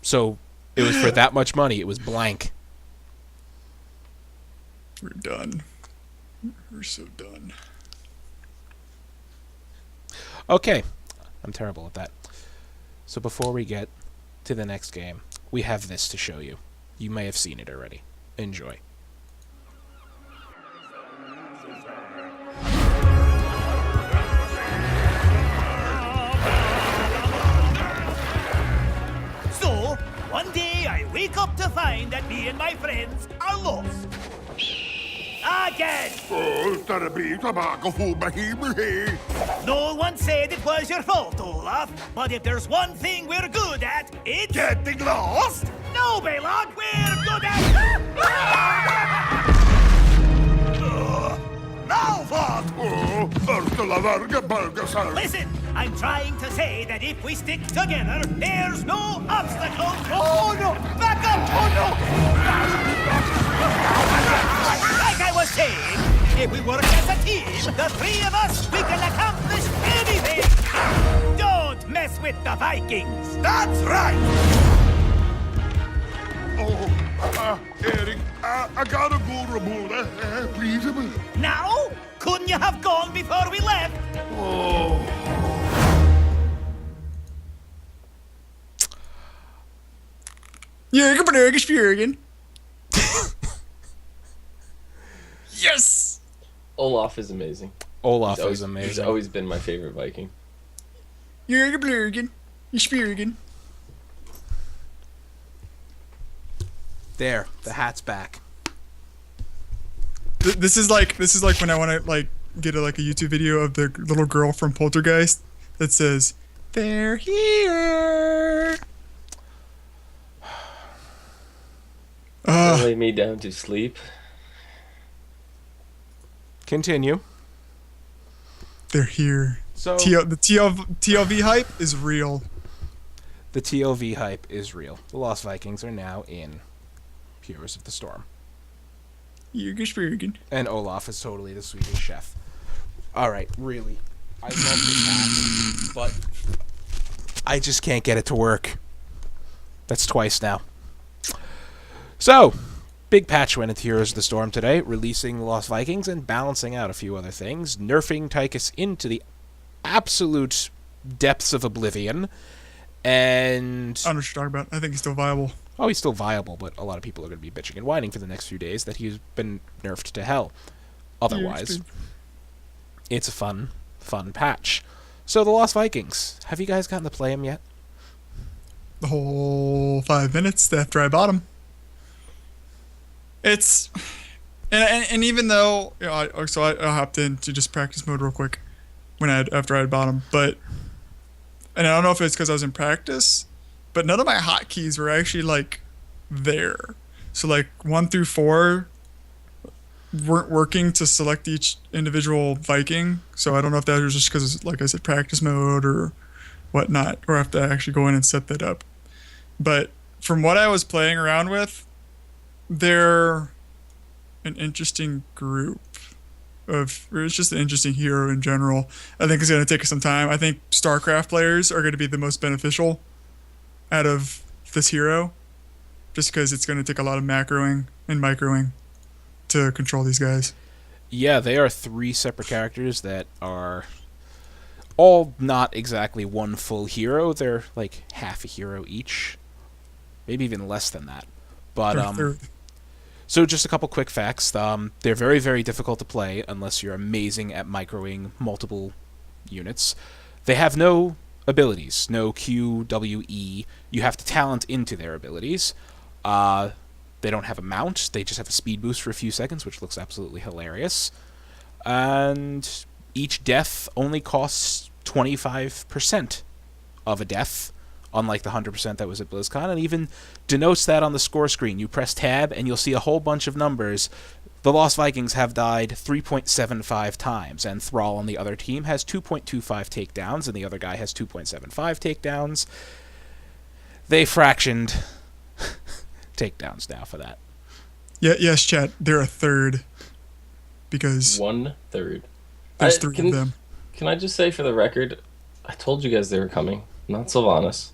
So it was for that much money. It was blank. We're done. We're so done. Okay. I'm terrible at that. So before we get to the next game, we have this to show you. You may have seen it already. Enjoy. So, one day I wake up to find that me and my friends are lost. Again! No one said it was your fault, Olaf. But if there's one thing we're good at, it's... Getting lost? No, Baylog, we're good at... Now what? Listen, I'm trying to say that if we stick together, there's no obstacle. Oh no! Back up! Oh no! Like I was saying, if we work as a team, the three of us, we can accomplish anything. Don't mess with the Vikings. That's right. Eric, I gotta go, Ramona. Please. Now? Couldn't you have gone before we left? Oh. Jürgen. Yes! Olaf is amazing. Olaf is He's amazing. always been my favorite Viking. Jürgen. There, the hat's back. This is like when I want to like get a YouTube video of the little girl from Poltergeist that says, "They're here." Don't lay me down to sleep. Continue. They're here. So The TLV hype is real. the TLV hype is real. The Lost Vikings are now in Heroes of the Storm. Jürgen. And Olaf is totally the Swedish chef. All right, really. I love this hat, but I just can't get it to work. That's twice now. So, big patch went into Heroes of the Storm today, releasing the Lost Vikings and balancing out a few other things, nerfing Tychus into the absolute depths of oblivion, and... I don't know what you're talking about. I think he's still viable. Oh, he's still viable, but a lot of people are going to be bitching and whining for the next few days that he's been nerfed to hell. Otherwise, it's a fun patch. So, the Lost Vikings. Have you guys gotten to play them yet? The whole 5 minutes after I bought him. It's... And even though... I hopped into just practice mode real quick after I had bought him, but... And I don't know if it's because I was in practice, but none of my hotkeys were actually, like, there. So, like, 1 through 4 weren't working to select each individual Viking. So I don't know if that was just because, like I said, practice mode or whatnot, or I have to actually go in and set that up. But from what I was playing around with, they're an interesting group. It's just an interesting hero in general. I think it's going to take some time. I think StarCraft players are going to be the most beneficial out of this hero, just because it's going to take a lot of macroing and microing to control these guys. Yeah, they are 3 separate characters that are all not exactly one full hero. They're like half a hero each, maybe even less than that. But so just a couple quick facts. They're very, very difficult to play unless you're amazing at microing multiple units. They have no abilities, no Q, W, E. You have to talent into their abilities. They don't have a mount. They just have a speed boost for a few seconds, which looks absolutely hilarious. And each death only costs 25% of a death, unlike the 100% that was at BlizzCon, and even denotes that on the score screen. You press tab, and you'll see a whole bunch of numbers. The Lost Vikings have died 3.75 times, and Thrall on the other team has 2.25 takedowns, and the other guy has 2.75 takedowns. They fractioned takedowns now for that. Yeah, yes, chat. They're a third because 1/3. There's 3 of them. Can I just say for the record, I told you guys they were coming, not Sylvanas.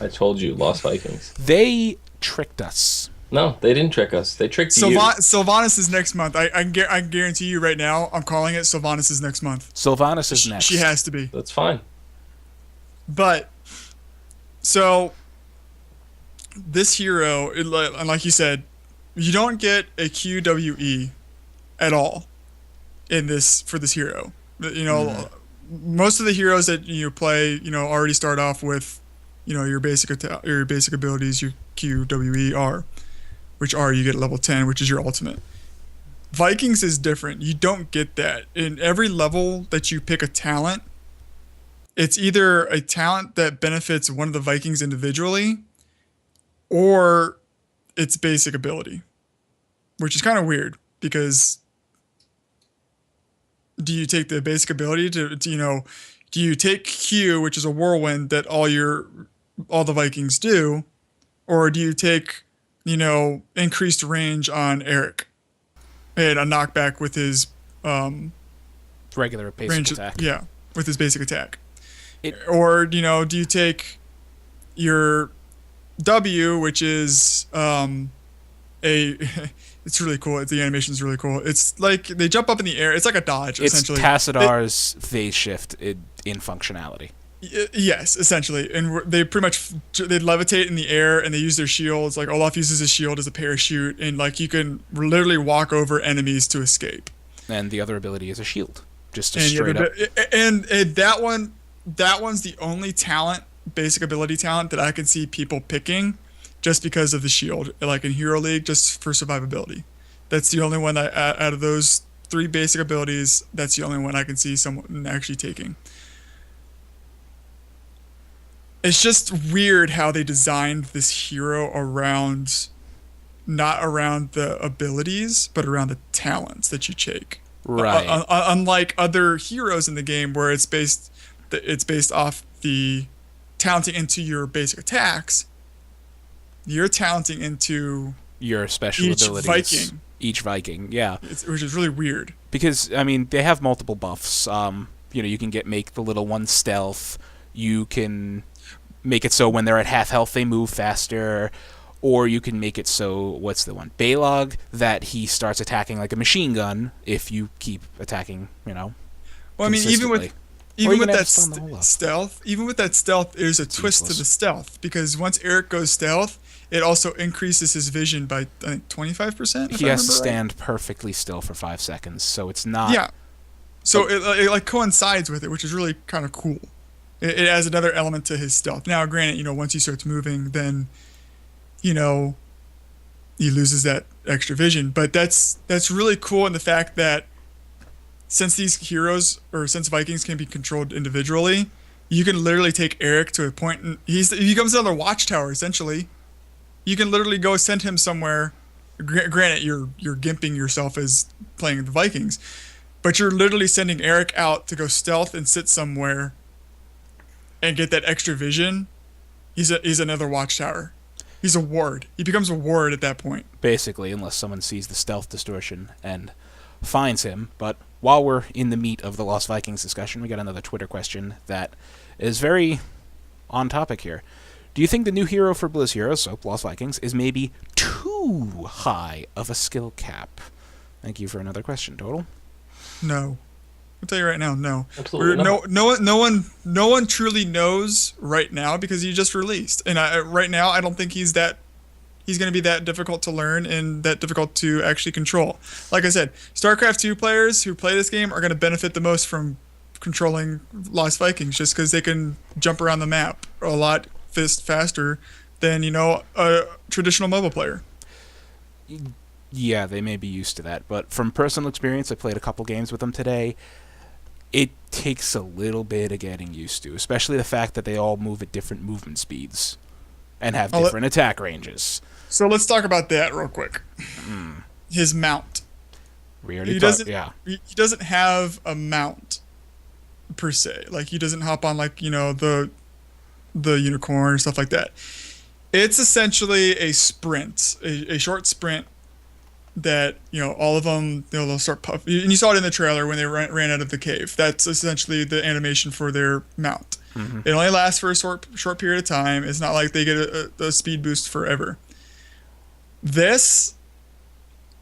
I told you, Lost Vikings. They tricked us. No, they didn't trick us. They tricked you. Sylvanas is next month. I guarantee you right now, I'm calling it Sylvanas is next month. Sylvanas is next. She has to be. That's fine. But, so, this hero, like you said, you don't get a QWE at all for this hero. You know, most of the heroes that you play, already start off with, your basic abilities, your QWE which you get at level 10, which is your ultimate. Vikings is different. You don't get that. In every level that you pick a talent, it's either a talent that benefits one of the Vikings individually, or its basic ability, which is kind of weird because do you take the basic ability to do you take Q, which is a whirlwind that all the Vikings do, or do you take, increased range on Eric and a knockback with his regular basic attack? Yeah, with his basic attack. Or, do you take your W, which is it's really cool. The animation is really cool. It's like they jump up in the air. It's like a dodge, essentially. It's Tassadar's phase shift in functionality. Yes, essentially. And they pretty much they levitate in the air and they use their shields. Like Olaf uses his shield as a parachute, and like you can literally walk over enemies to escape. And the other ability is a shield, just to straight up. And that one's the only basic ability talent that I can see people picking just because of the shield, like in Hero League, just for survivability. That's the only one that out of those 3 basic abilities, that's the only one I can see someone actually taking. It's just weird how they designed this hero around, not around the abilities, but around the talents that you take. Right. Unlike other heroes in the game, where it's based off the talenting into your basic attacks. You're talenting into Your special each abilities. Viking. Each Viking, yeah. Which is really weird. Because, I mean, they have multiple buffs. You can make the little one stealth. You can make it so when they're at half health, they move faster. Or you can make it so, what's the one? Balog, that he starts attacking like a machine gun if you keep attacking, Well, I mean, consistently. even with have that stun the whole lot. stealth, there's a twist to useless. the stealth, because once Eric goes stealth, it also increases his vision by, I think, 25%. He has to stand perfectly still for 5 seconds, so it's not... Yeah. So it like coincides with it, which is really kind of cool. It adds another element to his stealth. Now, granted, once he starts moving, then, he loses that extra vision. But that's really cool in the fact that since these heroes, or since Vikings can be controlled individually, you can literally take Eric to a point, and he becomes another watchtower, essentially. You can literally go send him somewhere. Granted, you're gimping yourself as playing the Vikings, but you're literally sending Eric out to go stealth and sit somewhere and get that extra vision. He's another watchtower. He's a ward. He becomes a ward at that point. Basically, unless someone sees the stealth distortion and finds him. But while we're in the meat of the Lost Vikings discussion, we got another Twitter question that is very on topic here. Do you think the new hero for Blizz Heroes, so Lost Vikings, is maybe too high of a skill cap? Thank you for another question, Total. No. I'll tell you right now, no. Absolutely not. No one truly knows right now, because he just released. And right now, I don't think he's going to be that difficult to learn and that difficult to actually control. Like I said, StarCraft 2 players who play this game are going to benefit the most from controlling Lost Vikings, just because they can jump around the map a lot faster than, a traditional mobile player. Yeah, they may be used to that, but from personal experience, I played a couple games with them today. It takes a little bit of getting used to, especially the fact that they all move at different movement speeds and have different attack ranges. So let's talk about that real quick. His mount. He doesn't have a mount per se. Like, he doesn't hop on, like, the unicorn or stuff like that. It's essentially a sprint, a short sprint that, all of them, they'll start puffing. And you saw it in the trailer when they ran out of the cave. That's essentially the animation for their mount. Mm-hmm. It only lasts for a short period of time. It's not like they get a speed boost forever. This,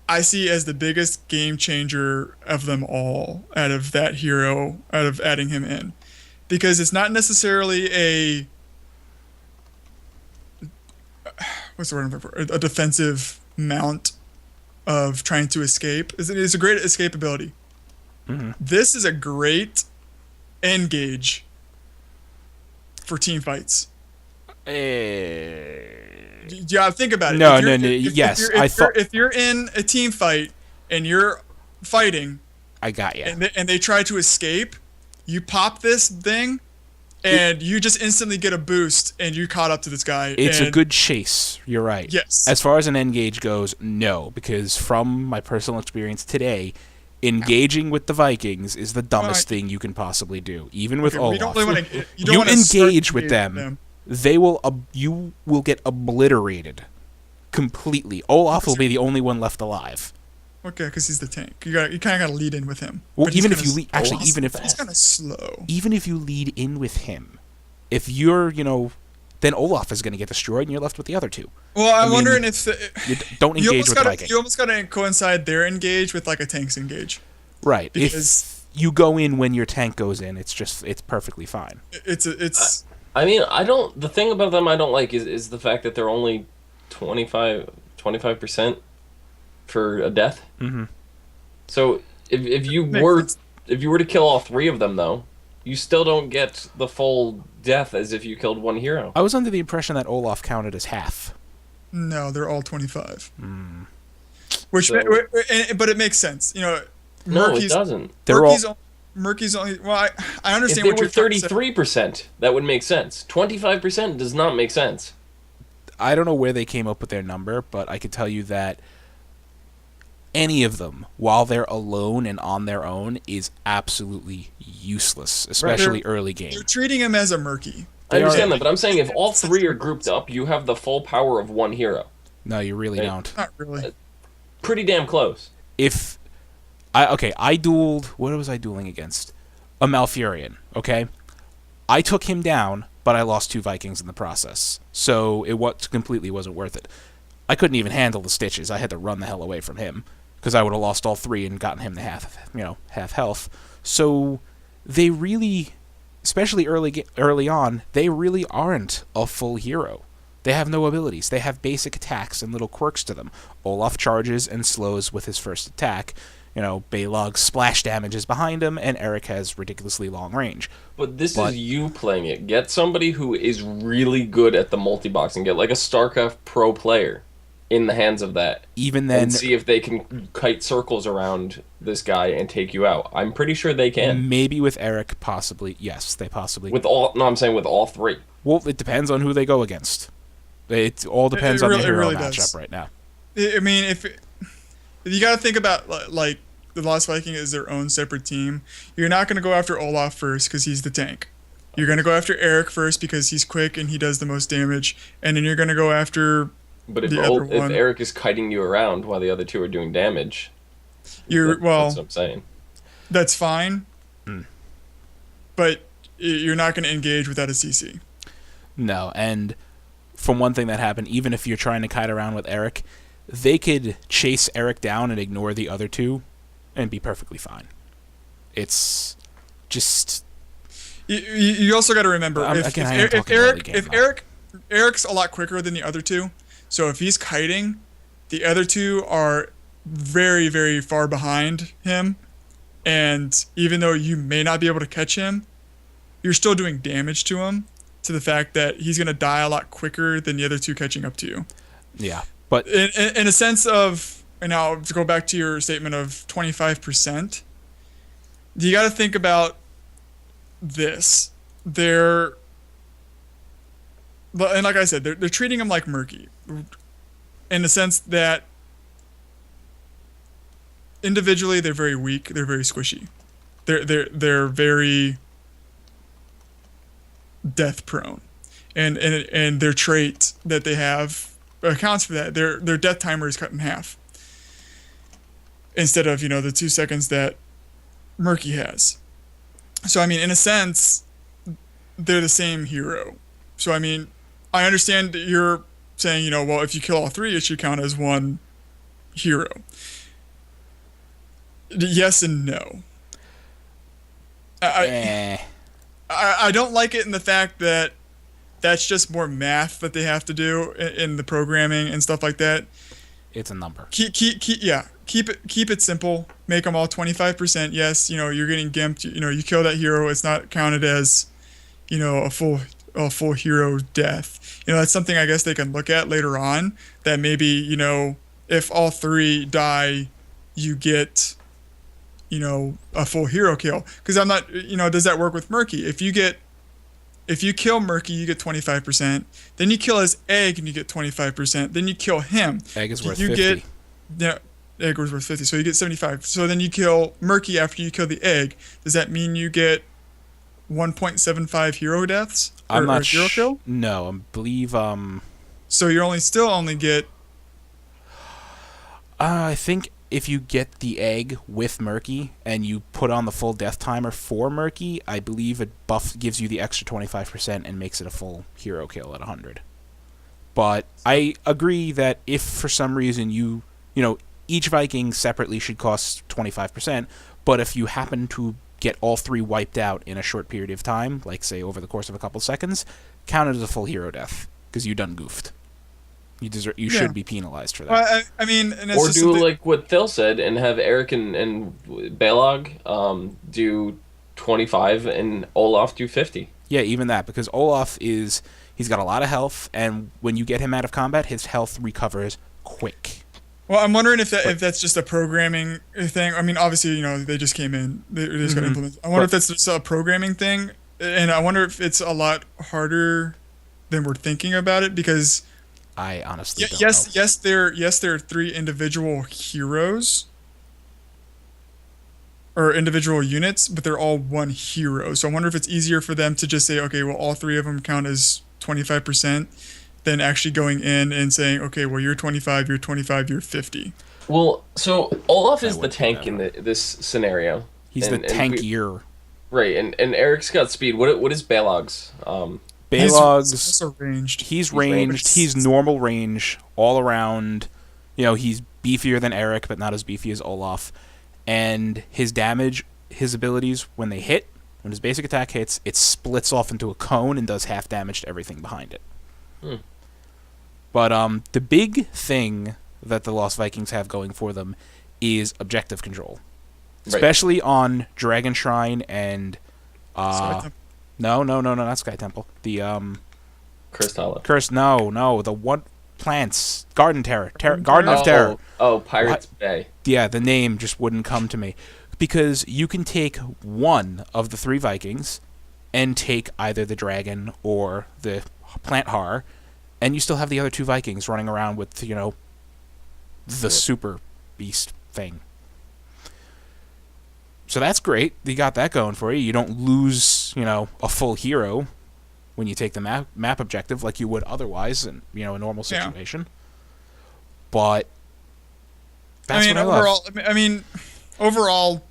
I see as the biggest game changer of them all, out of that hero, out of adding him in. Because it's not necessarily a defensive mount of trying to escape. It's a great escapability. Mm-hmm. This is a great engage for team fights. Yeah, think about it. If you're in a team fight and you're fighting, I got you. And they try to escape, you pop this thing, and you just instantly get a boost, and you caught up to this guy. It's a good chase. You're right. Yes. As far as an engage goes, no, because from my personal experience today, engaging with the Vikings is the dumbest thing you can possibly do. Even with Olaf, you engage with them. You will get obliterated completely. Olaf will be the only one left alive. Okay, because he's the tank. You kind of got to lead in with him. Well, even if he's kind of slow. Even if you lead in with him, if you're, then Olaf is going to get destroyed, and you're left with the other two. Well, I'm wondering if you don't engage with the Viking. You almost got to coincide their engage with like a tank's engage. Right. Because if you go in when your tank goes in, it's perfectly fine. I mean, the thing about them I don't like is the fact that they're only 25% for a death. Mm-hmm. So if you were to kill all 3 of them, though, you still don't get the full death as if you killed one hero. I was under the impression that Olaf counted as half. No, they're all 25. Which, So- but it makes sense. You know, No, it Murky's doesn't. They're all Murky's only. Well, I If understand they what were you're trying to say. 33%, that would make sense. 25% does not make sense. I don't know where they came up with their number, but I can tell you that any of them, while they're alone and on their own, is absolutely useless, especially early game. You're treating him as a Murky. I They understand are- that, but I'm saying if all three are grouped up, you have the full power of one hero. No, you really Right. don't. Not really. Pretty damn close. If I dueled. What was I dueling against? A Malfurion. Okay, I took him down, but I lost 2 Vikings in the process, so it completely wasn't worth it. I couldn't even handle the stitches. I had to run the hell away from him because I would have lost all 3 and gotten him to half health. So they really, especially early on, they really aren't a full hero. They have no abilities. They have basic attacks and little quirks to them. Olaf charges and slows with his first attack. Balog's splash damage is behind him, and Eric has ridiculously long range. But this is you playing it. Get somebody who is really good at the multi-box and get like a StarCraft pro player in the hands of that. Even then, And see if they can kite circles around this guy and take you out. I'm pretty sure they can. maybe with Eric, possibly. Yes, they possibly. I'm saying with all 3. Well, it depends on who they go against. It all depends on the hero really matchup does. right now. I mean, if you got to think about like the Lost Viking is their own separate team, you're not going to go after Olaf first because he's the tank. You're going to go after Eric first because he's quick and he does the most damage, and then you're going to go after But if the other one. Eric is kiting you around while the other 2 are doing damage, that's what I'm saying. That's fine. But you're not going to engage without a CC. No, and from one thing that happened, even if you're trying to kite around with Eric, they could chase Eric down and ignore the other 2 and be perfectly fine. It's just... You also got to remember if Eric's a lot quicker than the other 2, so if he's kiting, the other 2 are very, very far behind him, and even though you may not be able to catch him, you're still doing damage to him, to the fact that he's going to die a lot quicker than the other 2 catching up to you. Yeah, but... In a sense of, and now to go back to your statement of 25%, you got to think about this. And like I said, they're treating him like Murky, in the sense that individually they're very weak, they're very squishy, they're very death prone, and their trait that they have accounts for that. Their death timer is cut in half instead of the 2 seconds that Murky has. So I mean, in a sense, they're the same hero. So I mean, I understand that you're saying well, if you kill all 3, it should count as one hero. Yes and no. I don't like it in the fact that that's just more math that they have to do in the programming and stuff like that. It's a number. Keep it simple. Make them all 25%. Yes, you're getting gimped. You kill that hero. It's not counted as, a full hero death. That's something I guess they can look at later on. That maybe if all 3 die, you get a full hero kill. Because I'm not does that work with Murky? If you kill Murky, you get 25%. Then you kill his egg and you get 25%. Then you kill him. Egg is worth you 50. Egg was worth 50. So you get 75. So then you kill Murky after you kill the egg. Does that mean you get 1.75 hero deaths? I'm not hero kill? No, I believe So you still only get I think if you get the egg with Murky and you put on the full death timer for Murky, I believe it gives you the extra 25% and makes it a full hero kill at 100. But I agree that if for some reason each Viking separately should cost 25%, but if you happen to get all 3 wiped out in a short period of time, like say over the course of a couple seconds, count it as a full hero death because you done goofed. You should be penalized for that. Well, I mean, and it's Or just do like what Phil said and have Eric and Balog do 25 and Olaf do 50. Yeah, even that, because Olaf he's got a lot of health, and when you get him out of combat, his health recovers quick. Well, I'm wondering if that's just a programming thing. I mean, obviously, they just came in. They just got implemented. I wonder if that's just a programming thing, and I wonder if it's a lot harder than we're thinking about it because I honestly don't know. there are 3 individual heroes or individual units, but they're all one hero. So I wonder if it's easier for them to just say, okay, well, all 3 of them count as 25%. Than actually going in and saying, okay, well, you're 25, you're 25, you're 50. Well, so Olaf is the would do tank that. in this scenario. He's the tankier. Right, and Eric's got speed. What is Balog's? Balog's He's also ranged. He's ranged. He's normal range all around. He's beefier than Eric, but not as beefy as Olaf. And his damage, his abilities, when his basic attack hits, it splits off into a cone and does half damage to everything behind it. But the big thing that the Lost Vikings have going for them is objective control, especially on Dragon Shrine and no, not Sky Temple. The Cursed Hollow. The one plants Garden Terror, Garden of Terror. Oh, Pirates Bay. Yeah, the name just wouldn't come to me because you can take one of the 3 Vikings and take either the dragon or the plant horror. And you still have the other 2 Vikings running around with, the super beast thing. So that's great. You got that going for you. You don't lose, a full hero when you take the map objective like you would otherwise in, a normal situation. Yeah. But that's what I love. Overall,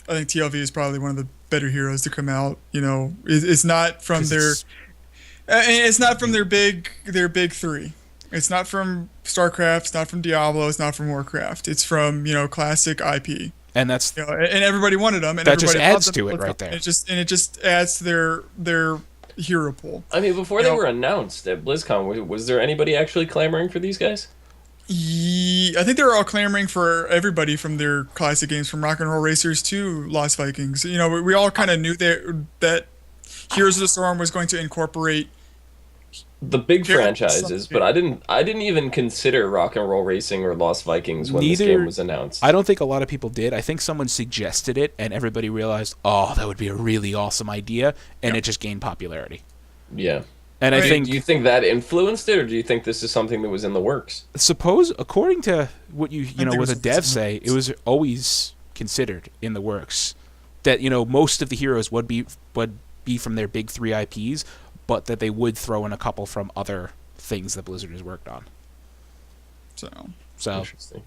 I think TLV is probably one of the better heroes to come out. It's not from their... It's not from their big 3. It's not from StarCraft. It's not from Diablo. It's not from Warcraft. It's from classic IP. And that's and everybody wanted them. And that just everybody adds to it right there. It just adds to their hero pool. I mean, before they were announced at BlizzCon, was there anybody actually clamoring for these guys? I think they were all clamoring for everybody from their classic games, from Rock and Roll Racers to Lost Vikings. We all kind of knew that Heroes of the Storm was going to incorporate the big franchises, but I didn't even consider Rock and Roll Racing or Lost Vikings when this game was announced. I don't think a lot of people did. I think someone suggested it, and everybody realized, oh, that would be a really awesome idea, and it just gained popularity. Yeah. And I think... Do you think that influenced it, or do you think this is something that was in the works? According to what what the devs say, it was always considered in the works that, most of the heroes would be from their big 3 IPs, but that they would throw in a couple from other things that Blizzard has worked on. So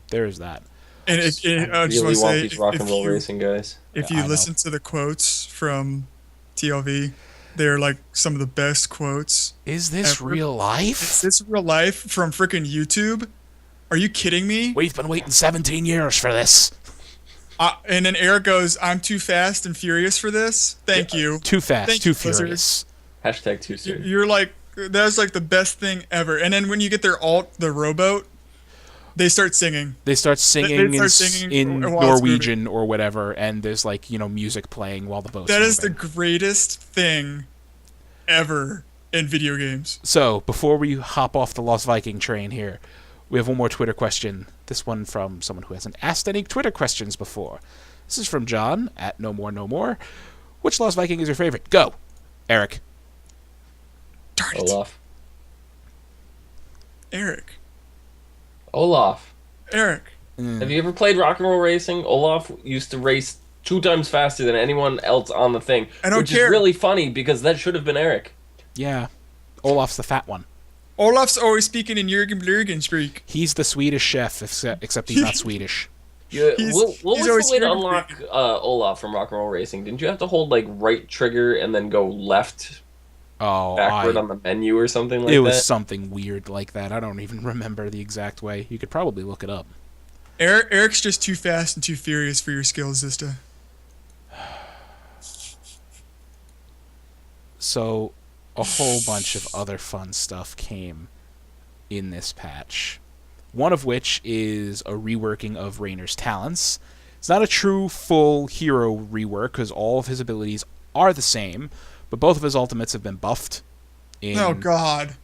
there's that. And I just want to say, these Rock and Roll Racing guys. If you listen to the quotes from TLV, they're like some of the best quotes. Is this real life? Is this real life from freaking YouTube? Are you kidding me? We've been waiting 17 years for this. And then Eric goes, I'm too fast and furious for this. Thank you. Too fast, too furious. Hashtag too soon. You're like, that's like the best thing ever. And then when you get their alt, the rowboat, they start singing. They start singing in Norwegian or whatever, and there's music playing while the boat's moving. That is the greatest thing ever in video games. So, before we hop off the Lost Viking train here, we have one more Twitter question. This one from someone who hasn't asked any Twitter questions before. This is from John, at No More. Which Lost Viking is your favorite? Go, Eric. Darn it. Olaf. Eric. Olaf. Eric. Have you ever played Rock and Roll Racing? Olaf used to race 2 times faster than anyone else on the thing. I don't which care. Is really funny because that should have been Eric. Yeah. Olaf's the fat one. Olaf's always speaking in Jürgen Blurgen streak. He's the Swedish chef, except he's not Swedish. Yeah, what was the way to unlock Olaf from Rock and Roll Racing? Didn't you have to hold right trigger and then go left backward on the menu or something like that? It was something weird like that. I don't even remember the exact way. You could probably look it up. Eric's just too fast and too furious for your skills, Zista. So, a whole bunch of other fun stuff came in this patch. One of which is a reworking of Raynor's talents. It's not a true full hero rework because all of his abilities are the same, but both of his ultimates have been buffed. Oh God!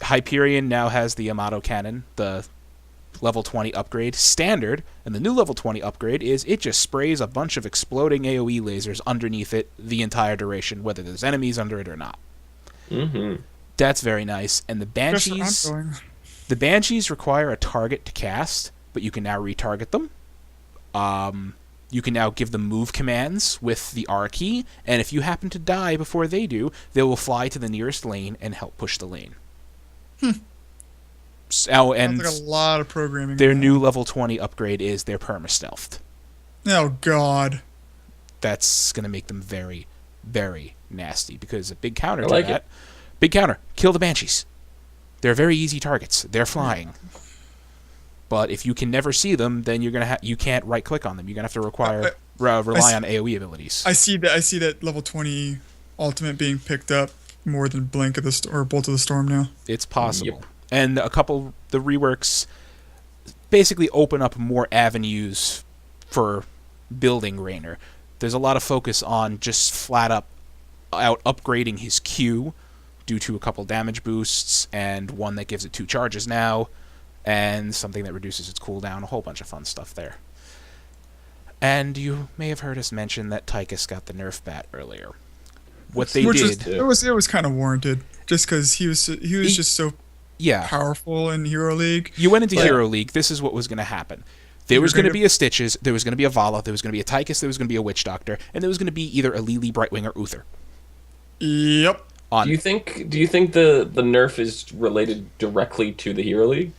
Hyperion now has the Yamato cannon, the level 20 upgrade standard, and the new level 20 upgrade is it just sprays a bunch of exploding AoE lasers underneath it the entire duration, whether there's enemies under it or not. Mm-hmm. That's very nice. And the Banshees require a target to cast, but you can now retarget them. You can now give them move commands with the R key, and if you happen to die before they do, they will fly to the nearest lane and help push the lane. So, and Sounds like a lot of programming. their new level 20 upgrade is their perma-stealthed. Oh, God. That's going to make them very, very nasty, because a big counter I to like that... it. Big counter. Kill the Banshees. They're very easy targets. They're flying. But if you can never see them, then you're gonna you can't right click on them. You're gonna have to rely on AoE abilities. I see that level 20 ultimate being picked up more than Blink of the or Bolt of the Storm now. It's possible. Yep. And the reworks basically open up more avenues for building Raynor. There's a lot of focus on just flat out upgrading his Q due to a couple damage boosts, and one that gives it 2 charges now, and something that reduces its cooldown, a whole bunch of fun stuff there. And you may have heard us mention that Tychus got the nerf bat earlier. What they did... it was kind of warranted, just because he was just so powerful in Hero League. You went into Hero League, this is what was going to happen. There was going to be a Stitches, there was going to be a Vala, there was going to be a Tychus, there was going to be a Witch Doctor, and there was going to be either a Lily, Brightwing, or Uther. Yep. Do you think the nerf is related directly to the Hero League?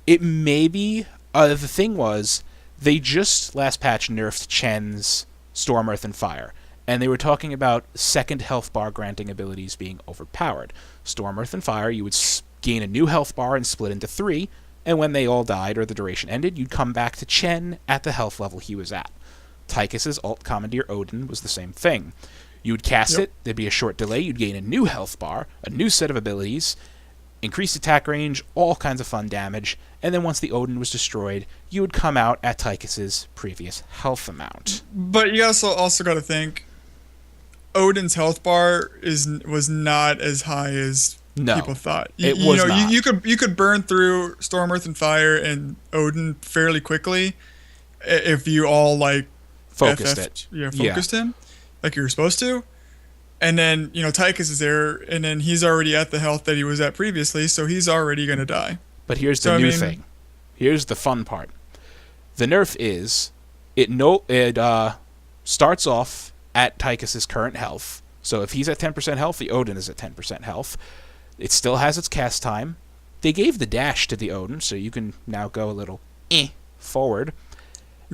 It may be. The thing was, they just last patch nerfed Chen's Storm, Earth, and Fire, and they were talking about second health bar granting abilities being overpowered. Storm, Earth, and Fire, you would gain a new health bar and split into 3, and when they all died or the duration ended, you'd come back to Chen at the health level he was at. Tychus's Alt Commandeer Odin was the same thing. You would cast it, there'd be a short delay, you'd gain a new health bar, a new set of abilities, increased attack range, all kinds of fun damage, and then once the Odin was destroyed, you would come out at Tychus's previous health amount. But you also got to think, Odin's health bar was not as high as people thought. It was not. You could burn through Storm, Earth, and Fire and Odin fairly quickly if you all focused him like you were supposed to. And then, Tychus is there, and then he's already at the health that he was at previously, so he's already going to die. But here's the new thing. Here's the fun part. The nerf is, it starts off at Tychus's current health. So if he's at 10% health, the Odin is at 10% health. It still has its cast time. They gave the dash to the Odin, so you can now go a little forward.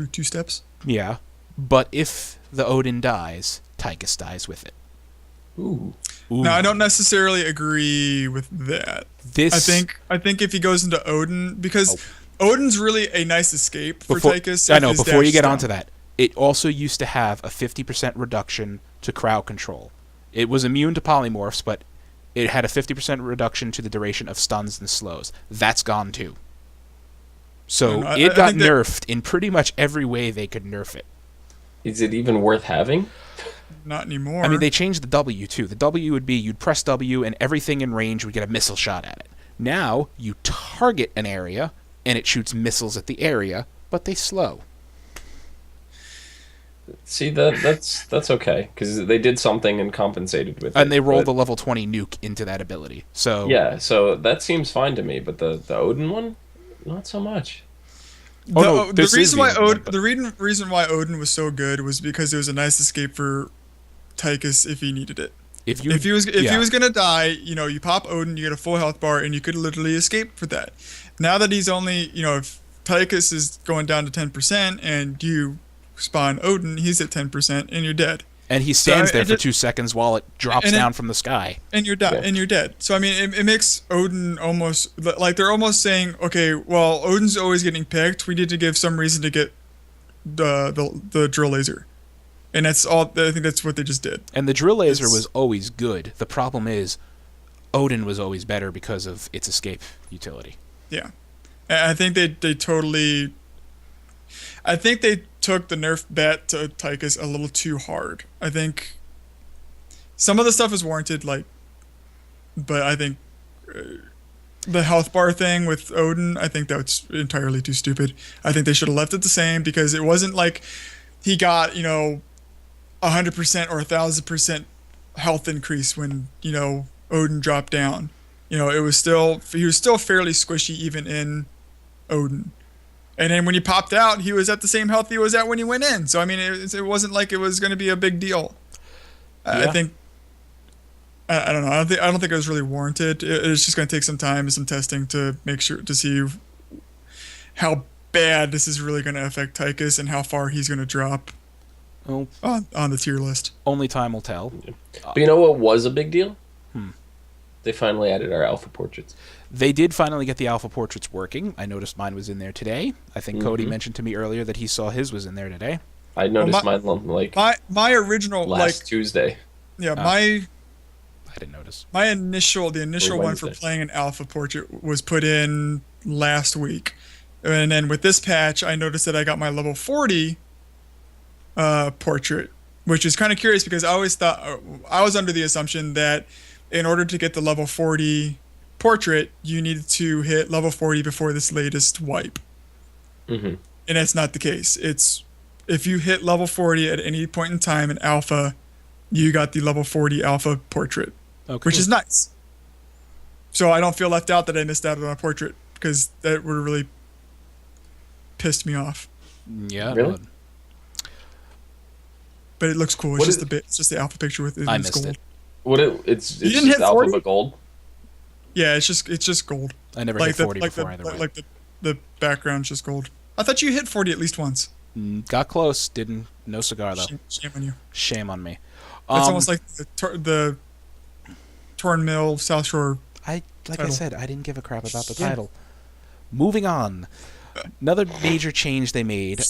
2 steps? Yeah. But if the Odin dies, Tychus dies with it. Ooh. No, I don't necessarily agree with that. I think if he goes into Odin, because Odin's really a nice escape for Tychus. I know, before you get onto that, it also used to have a 50% reduction to crowd control. It was immune to polymorphs, but it had a 50% reduction to the duration of stuns and slows. That's gone too. So it got nerfed in pretty much every way they could nerf it. Is it even worth having? Not anymore. I mean, they changed the W too. The W would be you'd press W and everything in range would get a missile shot at it. Now you target an area and it shoots missiles at the area, but they slow. See, that's okay, because they did something and compensated with it. And they rolled the level 20 nuke into that ability. So yeah, so that seems fine to me, but the Odin one, not so much. The reason why Odin was so good was because it was a nice escape for Tychus if he needed it. If he was gonna die, you pop Odin, you get a full health bar, and you could literally escape for that. Now that he's only, if Tychus is going down to 10% and you spawn Odin, he's at 10% and you're dead. And he stands there for 2 seconds while it drops down from the sky. And you're dead. And you're dead. So I mean, it makes Odin almost like they're almost saying, okay, well, Odin's always getting picked. We need to give some reason to get the drill laser. And that's all. I think that's what they just did. And the drill laser was always good. The problem is, Odin was always better because of its escape utility. Yeah, I think they totally. I think they took the nerf bet to Tychus a little too hard. I think some of the stuff is warranted, but I think the health bar thing with Odin, I think that's entirely too stupid. I think they should have left it the same because it wasn't like he got, 100% or 1,000% health increase when, Odin dropped down. He was still fairly squishy even in Odin. And then when he popped out, he was at the same health he was at when he went in. So, I mean, it wasn't like it was going to be a big deal. Yeah. I think... I don't know. I don't think it was really warranted. It's just going to take some time and some testing to make sure to see how bad this is really going to affect Tychus and how far he's going to drop Well, on the tier list. only time will tell. But you know what was a big deal? They finally added our alpha portraits. They did finally get the alpha portraits working. I noticed mine was in there today. I think Cody mentioned to me earlier that he saw his was in there today. I noticed mine like My original last Tuesday. Yeah, I didn't notice. the initial one for Wednesday. playing an alpha portrait was put in last week. And then with this patch, I noticed that I got my level 40 portrait, which is kind of curious because I always thought I was under the assumption that in order to get the level 40 portrait, you needed to hit level 40 before this latest wipe. Mm-hmm. And that's not the case. It's if you hit level 40 at any point in time in alpha, you got the level 40 alpha portrait, which is nice. So I don't feel left out that I missed out on a portrait because that would have really pissed me off. Yeah, Really? it would. But it looks cool. It's just it's just the alpha picture with I it's missed gold. it. It's didn't just hit 40? alpha but gold. Yeah, it's just gold. I never hit 40 before either way. The background's just gold. I thought you hit 40 at least once. Got close. Didn't. No cigar, though. Shame on you. Shame on me. It's almost like the Torn Mill South Shore. I title. said, I didn't give a crap about the title. Moving on. Another major change they made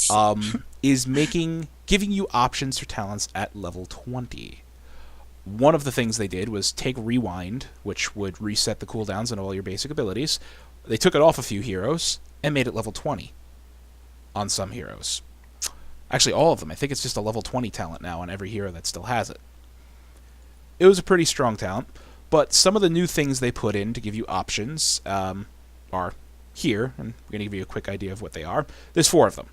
is giving you options for talents at level 20. One of the things they did was take Rewind, which would reset the cooldowns on all your basic abilities. They took it off a few heroes and made it level 20 on some heroes. Actually, all of them. I think it's just a level 20 talent now on every hero that still has it. It was a pretty strong talent, but some of the new things they put in to give you options are here, and we're going to give you a quick idea of what they are. There's 4 of them.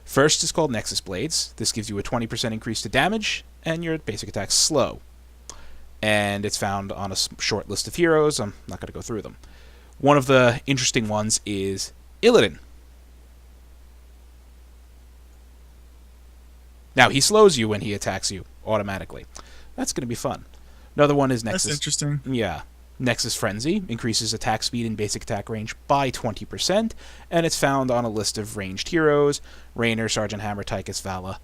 First is called Nexus Blades. This gives you a 20% increase to damage, and your basic attack's slow. And it's found on a short list of heroes. I'm not going to go through them. One of the interesting ones is Illidan. Now, he slows you when he attacks you automatically. That's going to be fun. Another one is Nexus. That's interesting. Yeah. Nexus Frenzy increases attack speed and basic attack range by 20%, and it's found on a list of ranged heroes: Raynor, Sergeant Hammer, Tychus, Vala.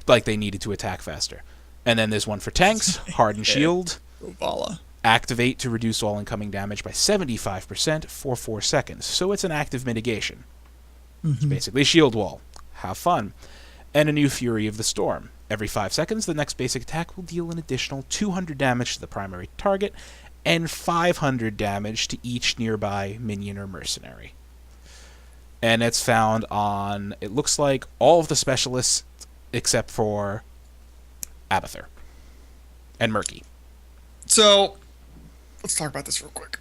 Like they needed to attack faster. And then there's one for tanks, Hardened Shield. Vala. Activate to reduce all incoming damage by 75% for 4 seconds. So it's an active mitigation. It's basically a shield wall. Have fun. And a new Fury of the Storm. Every 5 seconds, the next basic attack will deal an additional 200 damage to the primary target and 500 damage to each nearby minion or mercenary. And it's found on, it looks like, all of the specialists except for Abathur and Murky. So, let's talk about this real quick.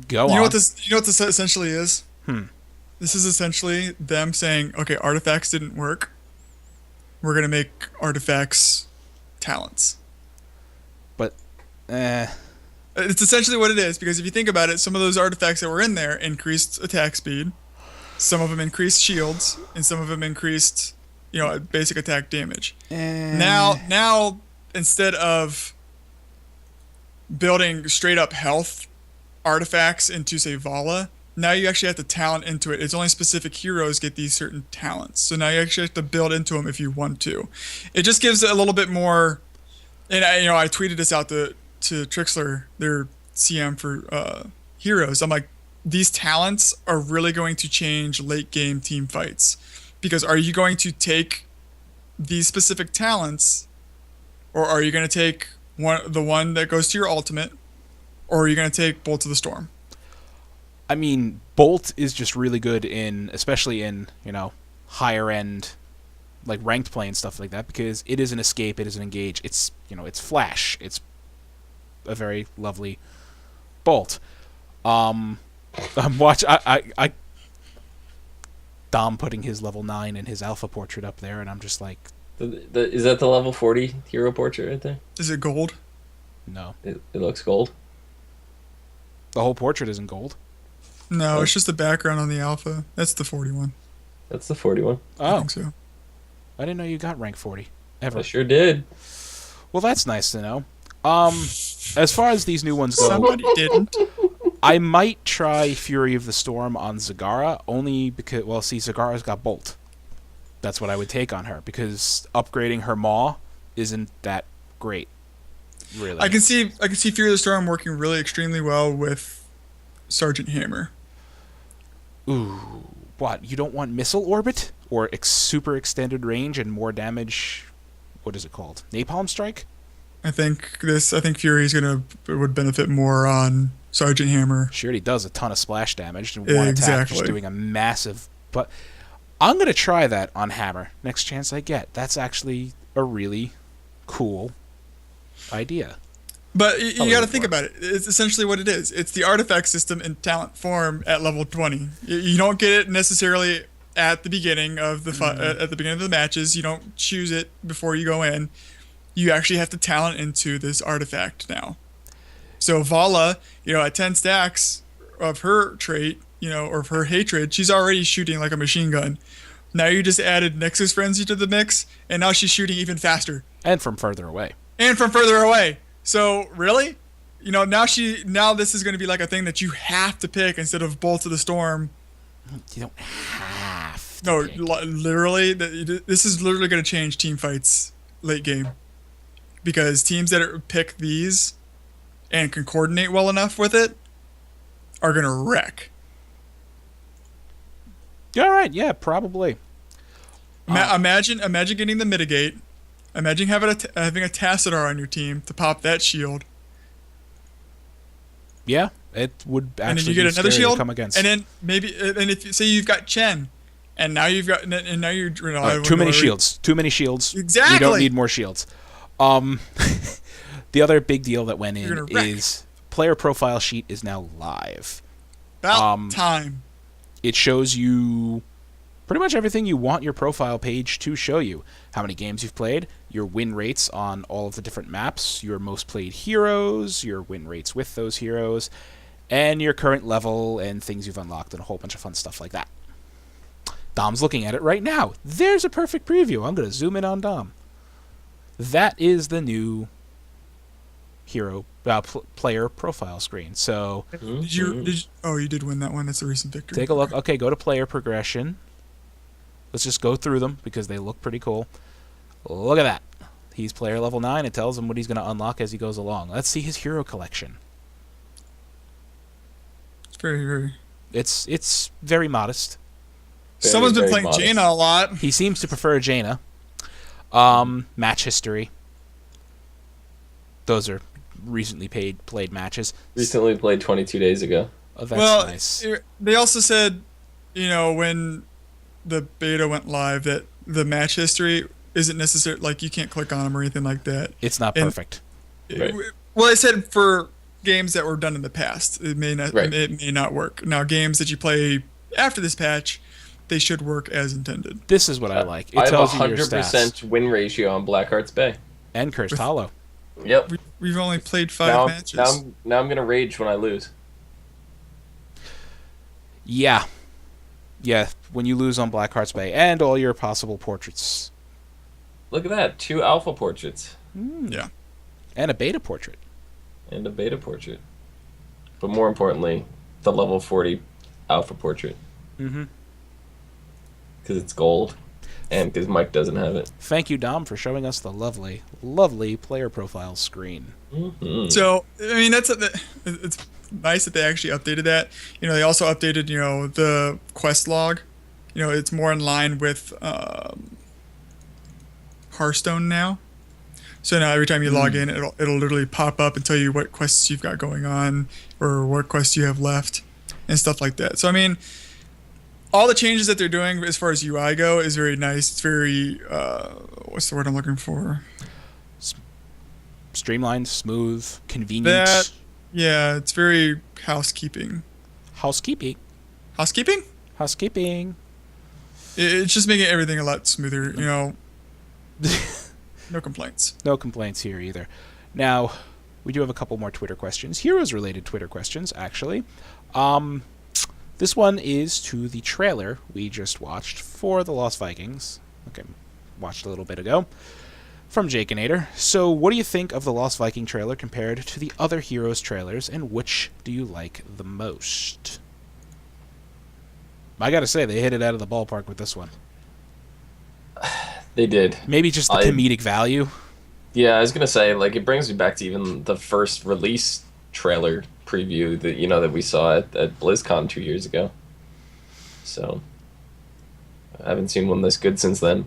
Go You on. know what this essentially is? This is essentially them saying, okay, artifacts didn't work. We're going to make artifacts talents. But, It's essentially what it is, because if you think about it, some of those artifacts that were in there increased attack speed, some of them increased shields, and some of them increased, basic attack damage. Now, instead of building straight up health artifacts into, say, Vala, now you actually have to talent into it. It's only specific heroes get these certain talents. So now you actually have to build into them if you want to. It just gives it a little bit more. And I tweeted this out to Trixler, their CM for heroes. I'm like, these talents are really going to change late game team fights, because are you going to take these specific talents, or are you going to take the one that goes to your ultimate, or are you going to take Bolt of the Storm? I mean, Bolt is just really good especially in, higher end, like ranked play and stuff like that, because it is an escape, it is an engage, it's, it's flash, it's a very lovely Bolt. I'm Dom putting his level 9 and his alpha portrait up there, and I'm just like, Is that the level 40 hero portrait right there? Is it gold? no. It looks gold. The whole portrait isn't gold. No, it's just the background on the alpha. That's the 41. That's the 41. I Oh, think so. I didn't know you got rank 40 ever. I sure did. Well, that's nice to know. As far as these new ones go, Somebody didn't. I might try Fury of the Storm on Zagara, only because, well, see, Zagara's got Bolt. That's what I would take on her, because upgrading her Maw isn't that great, really. I can see Fury of the Storm working really extremely well with Sergeant Hammer. Ooh, what? You don't want Missile Orbit? Or super extended range and more damage? What is it called? Napalm Strike? I think Fury's would benefit more on Sergeant Hammer. She already does a ton of splash damage, and one attack just Exactly. doing a massive... But I'm going to try that on Hammer next chance I get. That's actually a really cool idea. But you Probably got to would think work. about it. It's essentially what it is. It's the artifact system in talent form at level 20. You don't get it necessarily at the beginning of the at the beginning of the matches. You don't choose it before you go in. You actually have to talent into this artifact now. So Vala, at 10 stacks of her trait, or of her hatred, she's already shooting like a machine gun. Now you just added Nexus Frenzy to the mix, and now she's shooting even faster. And from further away. And from further away. So really, now this is going to be like a thing that you have to pick instead of Bolt of the Storm. You don't have to No, pick. literally, this is literally going to change team fights late game, because teams that pick these and can coordinate well enough with it are going to wreck. All right, yeah, probably. Imagine getting the mitigate. Imagine having a Tassadar on your team to pop that shield. Yeah, it would actually And then you get be another scary shield, to come against. and then if you say you've got Chen, and now you've got, and now you're Too many shields. Too many shields. Exactly. You don't need more shields. The other big deal that went You're in gonna wreck. is player profile sheet is now live. About time. It shows you pretty much everything you want your profile page to show you. How many games you've played, your win rates on all of the different maps, your most played heroes, your win rates with those heroes, and your current level and things you've unlocked, and a whole bunch of fun stuff like that. Dom's looking at it right now. There's a perfect preview. I'm going to zoom in on Dom. That is the new hero player profile screen. So Did you? Oh, you did win that one. That's a recent victory. take a look. Okay, go to player progression. Let's just go through them because they look pretty cool. Look at that. He's player level 9. It tells him what he's going to unlock as he goes along. Let's see his hero collection. It's very, very. It's very modest. Very, Someone's been very playing modest. Jaina a lot. He seems to prefer Jaina. Match history. Those are recently played matches. Recently played 22 days ago. Oh, that's nice. They also said, when the beta went live, that the match history isn't necessary. Like, you can't click on them or anything like that. It's not and- perfect. Right. Well, they said for games that were done in the past, it may not. Right. It may not work. Now, games that you play after this patch, they should work as intended. This is what I like. It I have tells you 100% your stats. win ratio on Blackheart's Bay. And Cursed Hollow. Yep. We've only played 5 matches. Now I'm gonna rage when I lose. Yeah. Yeah, when you lose on Blackheart's Bay and all your possible portraits. Look at that, 2 alpha portraits Yeah. And a beta portrait. and a beta portrait. But more importantly, the level 40 alpha portrait. Mm-hmm. Because it's gold, and because Mike doesn't have it. Thank you, Dom, for showing us the lovely, lovely player profile screen. Mm-hmm. So, I mean, it's nice that they actually updated that. They also updated, the quest log. It's more in line with Hearthstone now. So now every time you log in, it'll literally pop up and tell you what quests you've got going on or what quests you have left and stuff like that. So, I mean, all the changes that they're doing as far as UI go is very nice. It's very, what's the word I'm looking for? Streamlined, smooth, convenient. That, Yeah, it's very housekeeping. Housekeeping. Housekeeping? Housekeeping. It's just making everything a lot smoother, you know. No complaints. No complaints here either. Now, we do have a couple more Twitter questions. Heroes-related Twitter questions, actually. This one is to the trailer we just watched for The Lost Vikings. Okay, watched a little bit ago. From Jakeinator. So, what do you think of the Lost Viking trailer compared to the other Heroes trailers, and which do you like the most? I gotta say, they hit it out of the ballpark with this one. They did. Maybe just the comedic value. Yeah, I was gonna say, like, it brings me back to even the first release trailer preview that we saw at BlizzCon 2 years ago. So, I haven't seen one this good since then.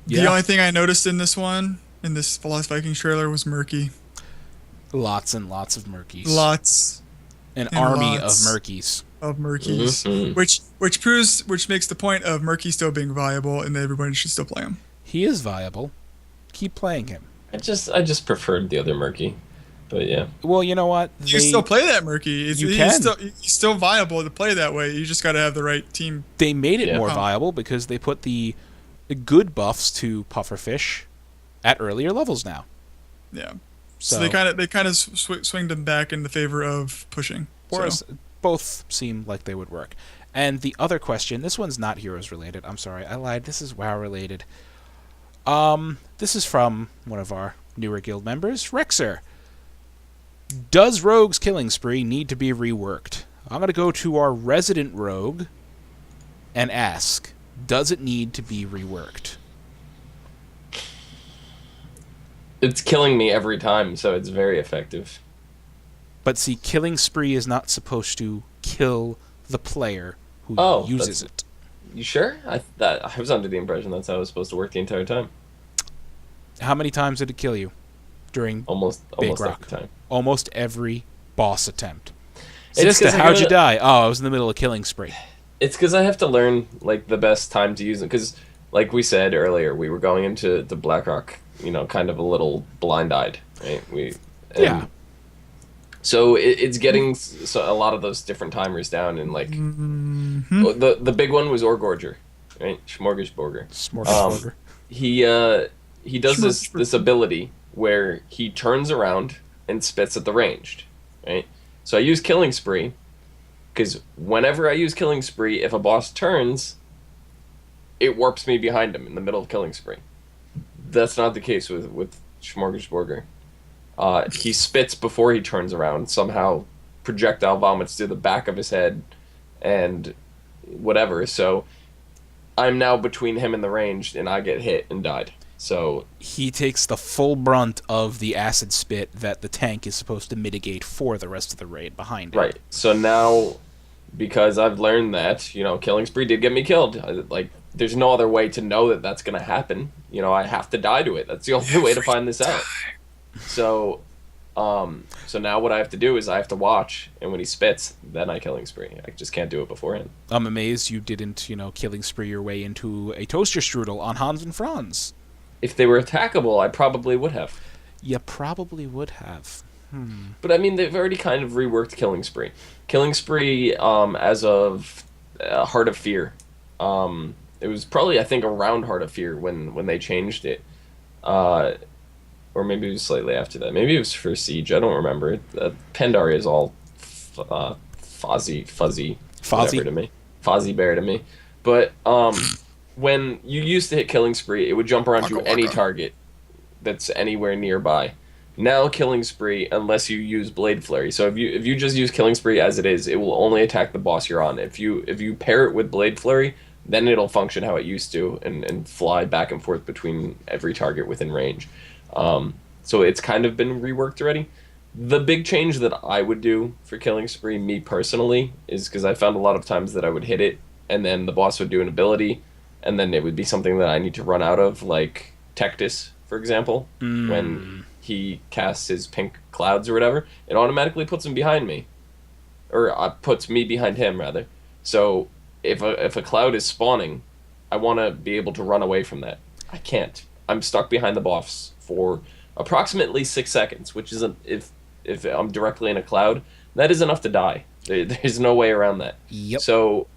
Yeah. The only thing I noticed in this Lost Vikings trailer, was murky. Lots and lots of murkies. Lots. An and army lots of murkies. Of murkies. Mhm. Which makes the point of murky still being viable and that everybody should still play him. He is viable. Keep playing him. I just preferred the other Murky, but yeah. Well, you know what? You still play that murky. You can. He's still viable to play that way. You just got to have the right team. They made it Yeah. more viable because they put the good buffs to pufferfish at earlier levels now. Yeah. So, So they kind of swing them back in the favor of pushing. whereas both seem like they would work. And the other question, this one's not Heroes related. I'm sorry, I lied. This is WoW related. This is from one of our newer guild members, Rexer. Does Rogue's killing spree need to be reworked? I'm going to go to our resident rogue and ask, does it need to be reworked? It's killing me every time, so it's very effective. But see, killing spree is not supposed to kill the player who uses it. You sure? I was under the impression that's how it was supposed to work the entire time. How many times did it kill you during Almost Big every Rock? time. Almost every boss attempt. It's 'cause Sister, I how'd you gotta- die? Oh, I was in the middle of killing spree. It's because I have to learn like the best time to use it. Because, like we said earlier, we were going into the Blackrock, kind of a little blind-eyed, right? Yeah. So it's getting a lot of those different timers down, and like the big one was Borger, right? Smorgish Borger. Smorgasburger. He does this ability where he turns around and spits at the ranged, right? So I use Killing Spree, because whenever I use Killing Spree, if a boss turns, it warps me behind him in the middle of Killing Spree. That's not the case with Smorgasburger. He spits before he turns around, somehow projectile vomits through the back of his head, and whatever. So I'm now between him and the ranged, and I get hit and died. So He takes the full brunt of the acid spit that the tank is supposed to mitigate for the rest of the raid behind it. right. So now, because I've learned that, Killing Spree did get me killed. There's no other way to know that that's going to happen. I have to die to it. That's the only way to find this out. So, so now what I have to do is I have to watch, and when he spits, then I Killing Spree. I just can't do it beforehand. I'm amazed you didn't, killing spree your way into a toaster strudel on Hans and Franz. If they were attackable, I probably would have. You probably would have. But I mean, they've already kind of reworked Killing Spree. Killing Spree, as of Heart of Fear, it was probably, I think, around Heart of Fear when they changed it. Or maybe it was slightly after that. Maybe it was for Siege. I don't remember. Pandaria is all fuzzy whatever to me. Fozzie Bear to me. But when you used to hit Killing Spree, it would jump around to any target that's anywhere nearby. Now Killing Spree, unless you use Blade Flurry. So if you just use Killing Spree as it is, it will only attack the boss you're on. If you pair it with Blade Flurry, then it'll function how it used to and fly back and forth between every target within range. So it's kind of been reworked already. The big change that I would do for Killing Spree, me personally, is because I found a lot of times that I would hit it, and then the boss would do an ability, and then it would be something that I need to run out of, like Tectus, for example. When he casts his pink clouds or whatever, it automatically puts him behind me. Or puts me behind him, rather. So if a cloud is spawning, I want to be able to run away from that. I can't. I'm stuck behind the boss for approximately 6 seconds, which is if I'm directly in a cloud, that is enough to die. There's no way around that. Yep. So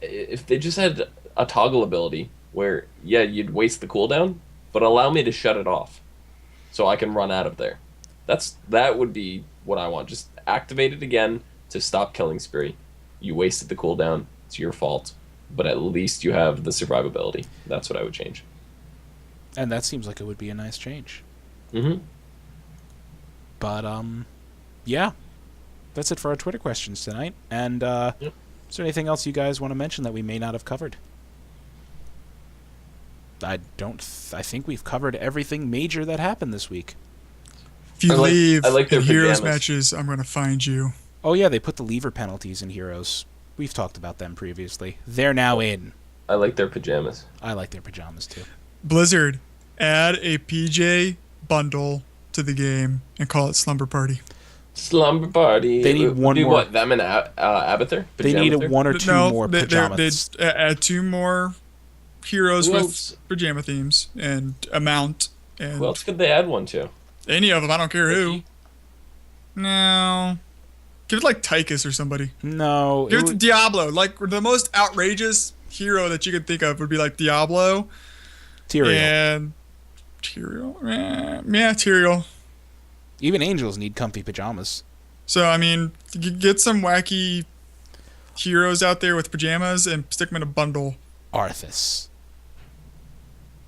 if they just had a toggle ability where, yeah, you'd waste the cooldown, but allow me to shut it off so I can run out of there. That would be what I want. Just activate it again to stop killing spree. You wasted the cooldown. It's your fault. But at least you have the survivability. That's what I would change. And that seems like it would be a nice change. Mm-hmm. But, yeah. That's it for our Twitter questions tonight. And, Yep. Is there anything else you guys want to mention that we may not have covered? I think we've covered everything major that happened this week. If you leave I like their in Heroes pajamas. matches, I'm going to find you. Oh, yeah, they put the lever penalties in Heroes. We've talked about them previously. They're now in. I like their pajamas. I like their pajamas, too. Blizzard, add a PJ bundle to the game and call it Slumber Party. Slumber party. They need Would one be more. What, them and Abathur? They need Pajamathur? one or two more pajamas. They'd add 2 more heroes Who with else? pajama themes and a mount. And Who else could they add one to? any of them, I don't care who. Loki? No. Give it like Tychus or somebody. No. Give it to Diablo. Like, the most outrageous hero that you could think of would be like Diablo. Tyrael. And Tyrael? Yeah, Tyrael. Even angels need comfy pajamas. So, I mean, get some wacky heroes out there with pajamas and stick them in a bundle. Arthas.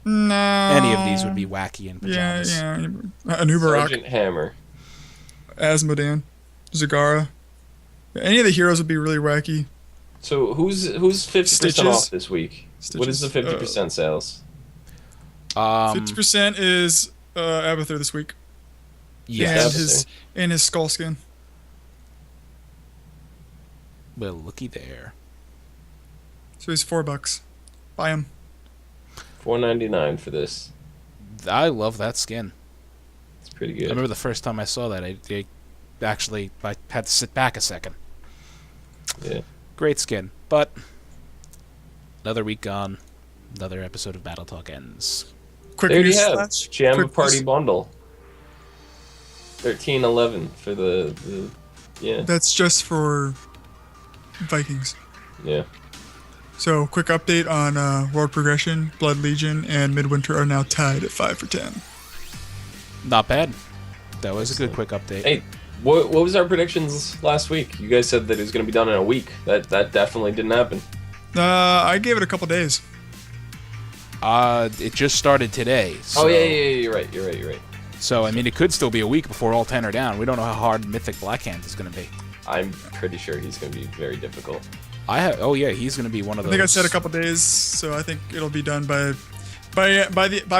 No. Any of these would be wacky in pajamas. Yeah. An Uberrock. Sergeant Hammer. Asmodan. Zagara. Any of the heroes would be really wacky. So who's 50% Stitches? off this week? What is the Stitches. 50% sales? 50% is Abathur this week. Yes. And his skull skin. Well, looky there. So he's $4. Buy him. $4.99 for this. I love that skin. It's pretty I good. remember the first time I saw that, I had to sit back a second. Yeah. Great skin. But another week gone. Another episode of Battle Talk ends. Quick There you news have slash Jam quick Party news. Bundle. $13.11 for the yeah. That's just for Vikings. Yeah. So, quick update on World Progression, Blood Legion, and Midwinter are now tied at 5 for 10. Not bad. That was a good quick update. Hey, what was our predictions last week? You guys said that it was going to be done in a week. That definitely didn't happen. I gave it a couple days. It just started today. So, Oh yeah, you're right. So, I mean, it could still be a week before all 10 are down. We don't know how hard Mythic Blackhand is going to be. I'm pretty sure he's going to be very difficult. He's going to be one of I those. think I said a couple days, so I think it'll be done by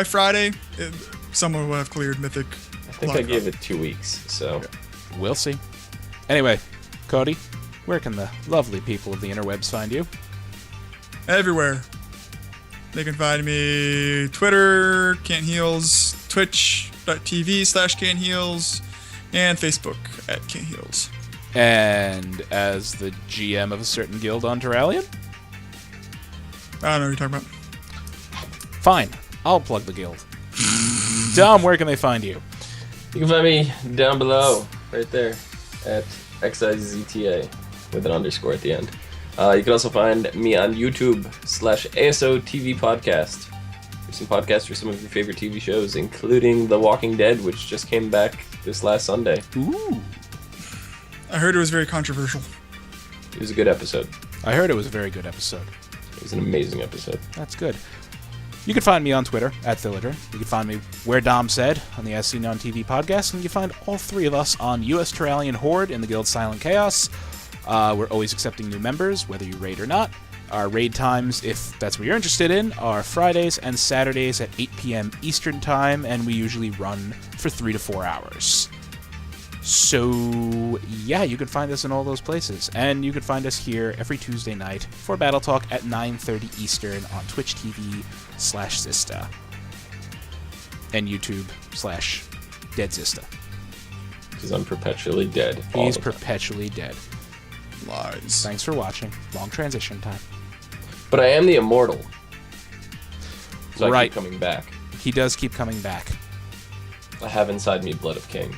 Friday. Someone will have cleared Mythic. I think I gave it 2 weeks, so We'll see. Anyway, Cody, where can the lovely people of the interwebs find you? Everywhere. They can find me Twitter, Can't Heals, twitch.tv/CanHeals, and Facebook at Can't Heals. And as the GM of a certain guild on Terralion? I don't know what you're talking about. Fine, I'll plug the guild. Dom, where can they find you? you can find me down below, right there, at XIZTA with an underscore at the end. You can also find me on YouTube/ASO TV Podcast. There's some podcasts for some of your favorite TV shows, including The Walking Dead, which just came back this last Sunday. Ooh. I heard it was very controversial. It was a good episode. I heard it was a very good episode. It was an amazing episode. That's good. You can find me on Twitter, @Thillager. You can find me where Dom said, on the As Seen on TV podcast, and you can find all three of us on US Terralion Horde in the Guild Silent Chaos. We're always accepting new members, whether you raid or not. Our raid times, if that's what you're interested in, are Fridays and Saturdays at 8 p.m. Eastern Time, and we usually run for 3 to 4 hours. So, yeah, you can find us in all those places. And you can find us here every Tuesday night for Battle Talk at 9:30 Eastern on Twitch TV/Zista. And YouTube/DeadZista. Because I'm perpetually dead. all He's the time. perpetually dead. Lies. Thanks for watching. Long transition time. But I am the immortal. So I Right. keep coming back. He does keep coming back. I have inside me blood of kings.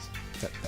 That's